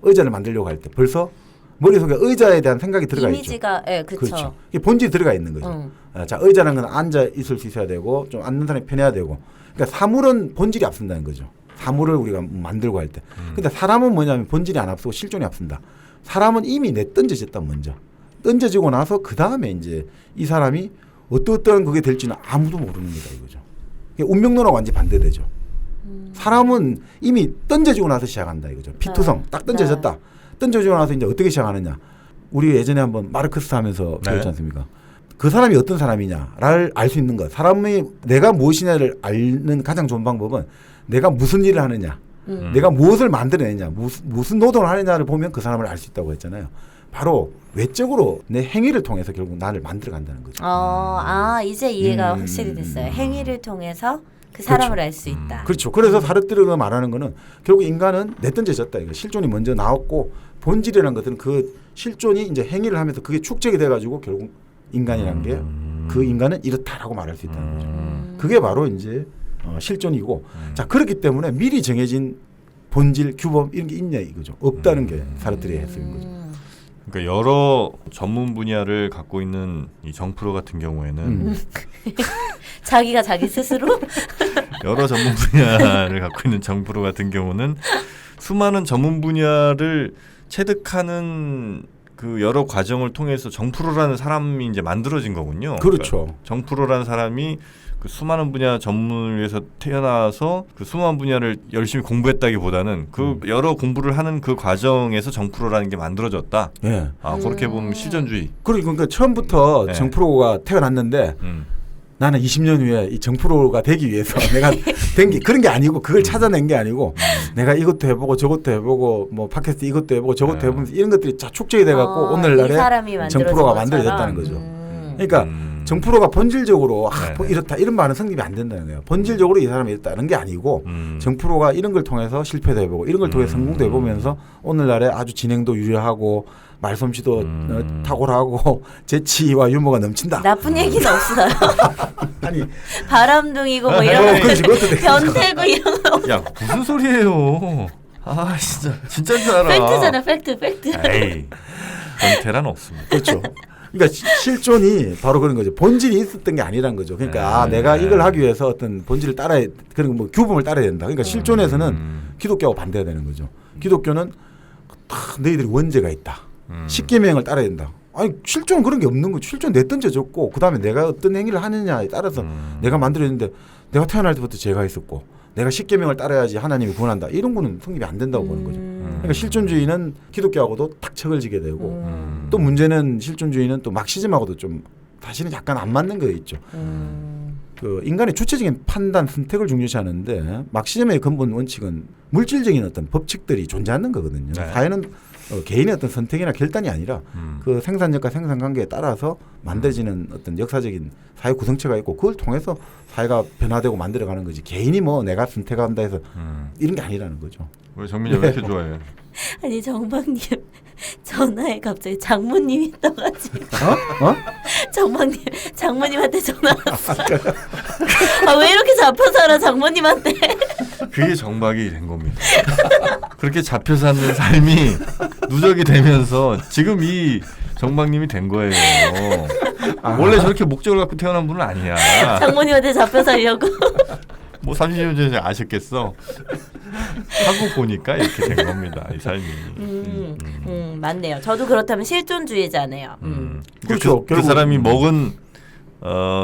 의자를 만들려고 할 때 벌써 머릿속에 의자에 대한 생각이 들어가 있죠. 이미지가 예, 그렇죠. 이게 본질이 들어가 있는 거죠. 자, 의자라는 건 앉아 있을 수 있어야 되고 좀 앉는 사람이 편해야 되고. 그러니까 사물은 본질이 앞선다는 거죠. 사물을 우리가 만들고 할 때. 근데 사람은 뭐냐면 본질이 안 앞서고 실존이 앞선다. 사람은 이미 내던져졌다 먼저. 던져지고 나서 그 다음에 이제 이 사람이 어떠한 그게 될지는 아무도 모르는 거다 이거죠. 운명론하고 완전히 반대되죠. 사람은 이미 던져지고 나서 시작한다 이거죠. 피투성 딱 던져졌다. 던져지고 나서 이제 어떻게 시작하느냐. 우리 예전에 한번 마르크스 하면서 배웠지 않습니까? 그 사람이 어떤 사람이냐를 알 수 있는 것. 사람이 내가 무엇이냐를 아는 가장 좋은 방법은 내가 무슨 일을 하느냐. 내가 무엇을 만들어내냐. 무슨 노동을 하느냐를 보면 그 사람을 알 수 있다고 했잖아요. 바로 외적으로 내 행위를 통해서 결국 나를 만들어 간다는 거죠. 이제 이해가 확실히 됐어요. 행위를 통해서 그 사람을 알 수 있다. 그렇죠. 그래서 사르트르가 말하는 거는 결국 인간은 내던져졌다. 이거 실존이 먼저 나왔고 본질이라는 것은 그 실존이 이제 행위를 하면서 그게 축적이 돼가지고 결국 인간이라는 게 그 인간은 이렇다라고 말할 수 있다는 거죠. 그게 바로 이제 실존이고 자 그렇기 때문에 미리 정해진 본질, 규범 이런 게 있냐 이거죠. 없다는 게 사르트르의 해석인 거죠. 그러니까 여러 전문 분야를 갖고 있는 이 정프로 같은 경우에는 자기가 자기 스스로 여러 전문 분야를 갖고 있는 정프로 같은 경우는 수많은 전문 분야를 체득하는 그 여러 과정을 통해서 정프로라는 사람이 이제 만들어진 거군요. 그렇죠. 그러니까 정프로라는 사람이 그 수많은 분야 전문을 위해서 태어나서 그 수많은 분야를 열심히 공부했다기보다는 그 여러 공부를 하는 그 과정에서 정프로라는 게 만들어졌다. 예. 그렇게 보면 실존주의. 그러니까 처음부터 네. 정프로가 태어났는데 나는 20년 후에 이 정프로가 되기 위해서 내가 된 게 그런 게 아니고 그걸 찾아낸 게 아니고 내가 이것도 해보고 저것도 해보고 뭐 팟캐스트 이것도 해보고 저것도 해보면서 이런 것들이 다 축적이 돼갖고 이 오늘날에 사람이 정프로가 만들어진 만들어졌다는 것처럼. 거죠. 그러니까 정프로가 본질적으로 네. 이렇다 이런 말은 성립이 안 된다는 거예요. 본질적으로 이 사람이 이렇다는 게 아니고 정프로가 이런 걸 통해서 실패도 해보고 이런 걸 통해서 성공도 해보면서 오늘날에 아주 진행도 유려하고 말솜씨도 탁월하고 재치와 유머가 넘친다. 나쁜 얘기는 없어요. 아니 바람둥이고 뭐 이런 거 그렇지, 그것도 되겠다. 변태고 이런 거 야 무슨 소리예요? 진짜인 줄 알아. 팩트잖아 팩트. 에이 변태란 없습니다. 그렇죠. 그러니까 실존이 바로 그런 거죠. 본질이 있었던 게 아니란 거죠. 그러니까 네. 내가 이걸 하기 위해서 어떤 본질을 따라야 그런 뭐 규범을 따라야 된다. 그러니까 실존에서는 기독교하고 반대가 되는 거죠. 기독교는 너희들이 원죄가 있다. 십계명을 따라야 된다. 아니 실존 그런 게 없는 거지. 실존 내 던져졌고 그다음에 내가 어떤 행위를 하느냐에 따라서 내가 만들어졌는데 내가 태어날 때부터 죄가 있었고 내가 십계명을 따라야지 하나님이 구원한다. 이런 거는 성립이 안 된다고 보는 거죠. 그러니까 실존주의는 기독교하고도 딱 척을 지게 되고 또 문제는 실존주의는 또 막시즘하고도 좀 사실은 약간 안 맞는 거 있죠. 그 인간의 주체적인 판단, 선택을 중요시하는데 막시즘의 근본 원칙은 물질적인 어떤 법칙들이 존재하는 거거든요. 네. 사회는 개인의 어떤 선택이나 결단이 아니라 그 생산력과 생산관계에 따라서 만들어지는 어떤 역사적인 사회 구성체가 있고 그걸 통해서 사회가 변화되고 만들어가는 거지. 개인이 뭐 내가 선택한다 해서 이런 게 아니라는 거죠. 왜 정민이 왜 이렇게 좋아해? 아니 정방님 전화에 갑자기 장모님이 떠가지고 정방님 장모님한테 전화 왔어. 아, 왜 이렇게 잡혀 살아 장모님한테? 그게 정박이 된 겁니다. 그렇게 잡혀 사는 삶이 누적이 되면서 지금 이 정박님이 된 거예요. 원래 저렇게 목적을 갖고 태어난 분은 아니야. 장모님한테 잡혀 살려고. 뭐 30년 전에 아셨겠어. 하고 보니까 이렇게 된 겁니다. 이 삶이. 맞네요. 저도 그렇다면 실존주의자네요. 그렇죠. 그 사람이 먹은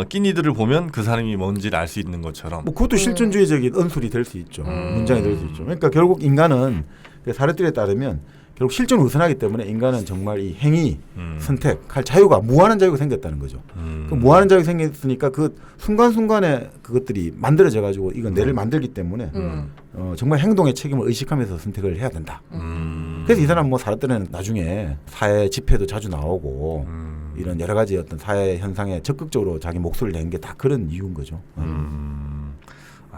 끼니들을 보면 그 사람이 뭔지를 알 수 있는 것처럼. 뭐 그것도 실존주의적인 언술이 될 수 있죠. 문장이 될 수 있죠. 그러니까 결국 인간은 사르트르에 따르면 결국 실존을 우선하기 때문에 인간은 정말 이 행위, 선택할 자유가 무한한 자유가 생겼다는 거죠. 그 무한한 자유가 생겼으니까 그 순간순간에 그것들이 만들어져 가지고 이건 내를 만들기 때문에 정말 행동의 책임을 의식하면서 선택을 해야 된다. 그래서 이 사람 뭐 사르트르는 나중에 사회 집회도 자주 나오고 이런 여러 가지 어떤 사회 현상에 적극적으로 자기 목소리를 낸 게 다 그런 이유인 거죠.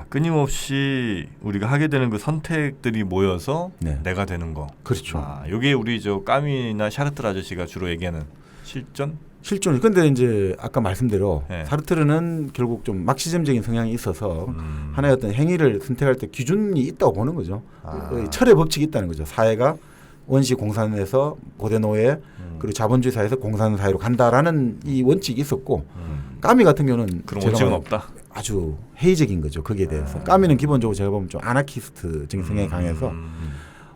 끊임없이 우리가 하게 되는 그 선택들이 모여서 네. 내가 되는 거. 그렇죠. 이게 우리 저 까미나 샤르트르 아저씨가 주로 얘기하는 실존? 실존이. 근데 이제 아까 말씀대로 네. 사르트르는 결국 좀 막시즘적인 성향이 있어서 하나의 어떤 행위를 선택할 때 기준이 있다고 보는 거죠. 그 철의 법칙이 있다는 거죠. 사회가 원시 공산에서 고대 노예 그리고 자본주의 사회에서 공산 사회로 간다라는 이 원칙이 있었고 까미 같은 경우는 그런 제가 원칙은 말한 없다. 아주 회의적인 거죠. 거기에 대해서. 까미는 기본적으로 제가 보면 좀 아나키스트적인 성향이 강해서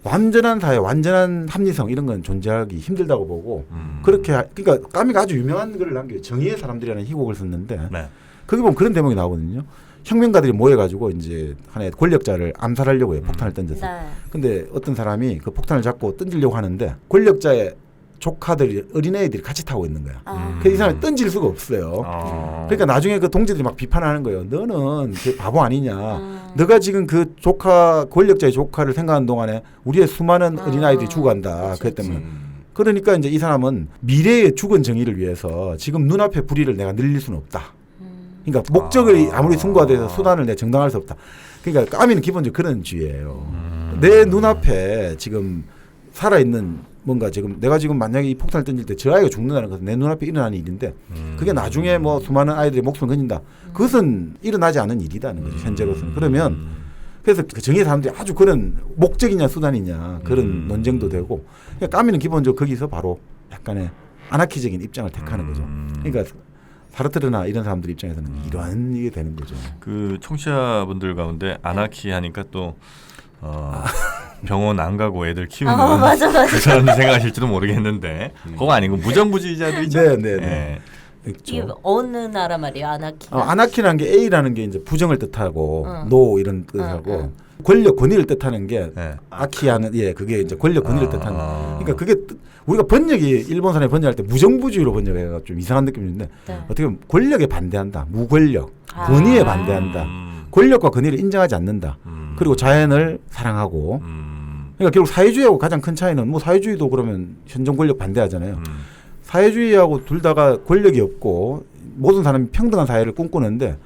완전한 사회, 완전한 합리성 이런 건 존재하기 힘들다고 보고 그렇게 그러니까 까미가 아주 유명한 글을 남겨요. 정의의 사람들이라는 희곡을 썼는데 네. 거기 보면 그런 대목이 나오거든요. 혁명가들이 모여가지고 이제 하나의 권력자를 암살하려고 해요. 폭탄을 던져서. 네. 근데 어떤 사람이 그 폭탄을 잡고 던지려고 하는데 권력자의 조카들이 어린애들이 같이 타고 있는 거야. 그래서 이 사람이 던질 수가 없어요. 그러니까 나중에 그 동지들이 막 비판하는 거예요. 너는 그 바보 아니냐. 너가 지금 그 조카 권력자의 조카를 생각하는 동안에 우리의 수많은 어린아이들이 죽어간다. 그랬 때문에. 그러니까 이제 이 사람은 미래의 죽은 정의를 위해서 지금 눈앞의 불의를 내가 늘릴 수는 없다. 그러니까 목적을 아무리 숭고하돼서 수단을 내가 정당할 수 없다. 그러니까 까미는 기본적으로 그런 주의예요. 내 눈앞에 지금 살아있는 뭔가 지금 내가 지금 만약에 이 폭탄을 던질 때 저 아이가 죽는다는 것은 내 눈앞에 일어나는 일인데 그게 나중에 뭐 수많은 아이들의 목숨을 건진다. 그것은 일어나지 않은 일이라는 거죠. 현재로서는. 그러면 그래서 그 정의의 사람들이 아주 그런 목적이냐 수단이냐 그런 논쟁도 되고 그러니까 까미는 기본적으로 거기서 바로 약간의 아나키적인 입장을 택하는 거죠. 그러니까 사르트르나 이런 사람들 입장에서는 이러한 일이 되는 거죠. 그 청취자분들 가운데 아나키 하니까 또 병원 안 가고 애들 키우는 맞아. 그런 생각하실지도 모르겠는데 그거 아니고 무정부주의자들이죠. 네. 이게 어느 나라 말이에요, 아나키? 아나키라는 게 A라는 게 이제 부정을 뜻하고 노 이런 뜻하고 권력 권위를 뜻하는 게 아키하는 그게 이제 권력 권위를 뜻하는. 그러니까 그게 우리가 번역이 일본 사람이 번역할 때 무정부주의로 번역해가 좀 이상한 느낌인데 어떻게 보면 권력에 반대한다, 무권력, 권위에 반대한다, 권력과 권위를 인정하지 않는다. 그리고 자연을 사랑하고. 그러니까 결국 사회주의하고 가장 큰 차이는 뭐 사회주의도 그러면 현존 권력 반대하잖아요. 사회주의하고 둘 다가 권력이 없고 모든 사람이 평등한 사회를 꿈꾸는데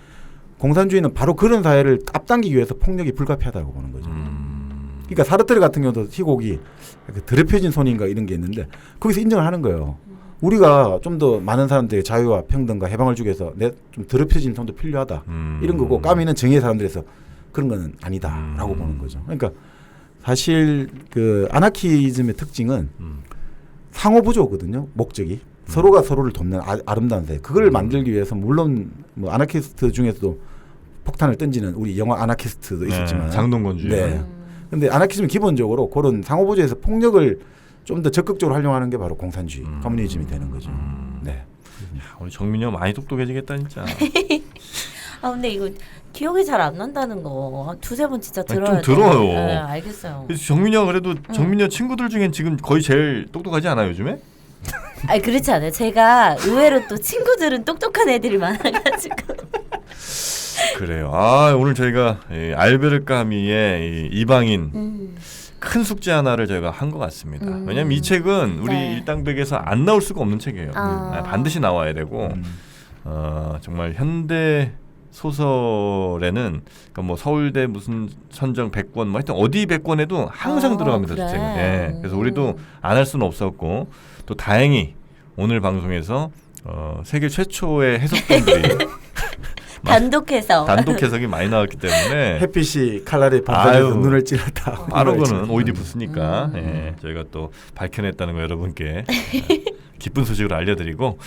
공산주의는 바로 그런 사회를 앞당기기 위해서 폭력이 불가피하다고 보는 거죠. 그러니까 사르트르 같은 경우도 희곡이 더럽혀진 손인가 이런 게 있는데 거기서 인정을 하는 거예요. 우리가 좀 더 많은 사람들의 자유와 평등과 해방을 주기 위해서 좀 더럽혀진 손도 필요하다. 이런 거고 까미는 정의의 사람들에서 그런 건 아니다라고 보는 거죠. 그러니까 사실 그 아나키즘의 특징은 상호부조거든요. 목적이 서로가 서로를 돕는 아름다운 사회. 그걸 만들기 위해서 물론 뭐 아나키스트 중에서도 폭탄을 던지는 우리 영화 아나키스트도 있었지만 장동건주의. 네. 근데 아나키즘은 기본적으로 그런 상호보조에서 폭력을 좀 더 적극적으로 활용하는 게 바로 공산주의, 커뮤니즘이 되는 거죠. 네. 야, 우리 정민이 형 많이 똑똑해지겠다 진짜. 아 근데 이거 기억이 잘 안 난다는 거 한 두세 번 진짜 아니, 들어야 좀 들어요. 네, 알겠어요. 그래서 정민이 형 그래도 정민이 형 친구들 중엔 지금 거의 제일 똑똑하지 않아요 요즘에? 아니 그렇지 않아요. 제가 의외로 또 친구들은 똑똑한 애들이 많아가지고. 그래요. 아 오늘 저희가 이 알베르 까미의 이 이방인 큰 숙제 하나를 저희가 한 것 같습니다. 왜냐하면 이 책은 우리 네. 일당백에서 안 나올 수가 없는 책이에요. 아. 반드시 나와야 되고 정말 현대 소설에는 그러니까 뭐 서울대 무슨 선정 100권 뭐 하여튼 어디 100권에도 항상 아, 들어갑니다. 그래? 저 책은. 예. 그래서 우리도 안 할 수는 없었고 또 다행히 오늘 방송에서 세계 최초의 해석본들이 단독 해석. 단독 해석이 많이 나왔기 때문에 햇빛이 칼날에 반사해서 아유. 눈을 찔렀다. 바로 그는 오이디푸스니까 예, 저희가 또 밝혀냈다는 거 여러분께 기쁜 소식을 알려드리고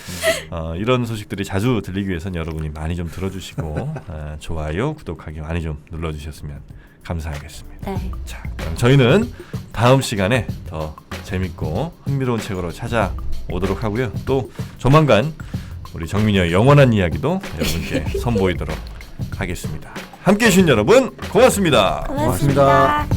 이런 소식들이 자주 들리기 위해서는 여러분이 많이 좀 들어주시고 좋아요, 구독하기 많이 좀 눌러주셨으면 감사하겠습니다. 네. 자, 그럼 저희는 다음 시간에 더 재밌고 흥미로운 책으로 찾아오도록 하고요. 또 조만간 우리 정민이의 영원한 이야기도 여러분께 선보이도록 하겠습니다. 함께해 주신 여러분 고맙습니다. 고맙습니다.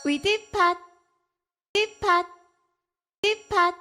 위드팟, 팟, 팟, 팟.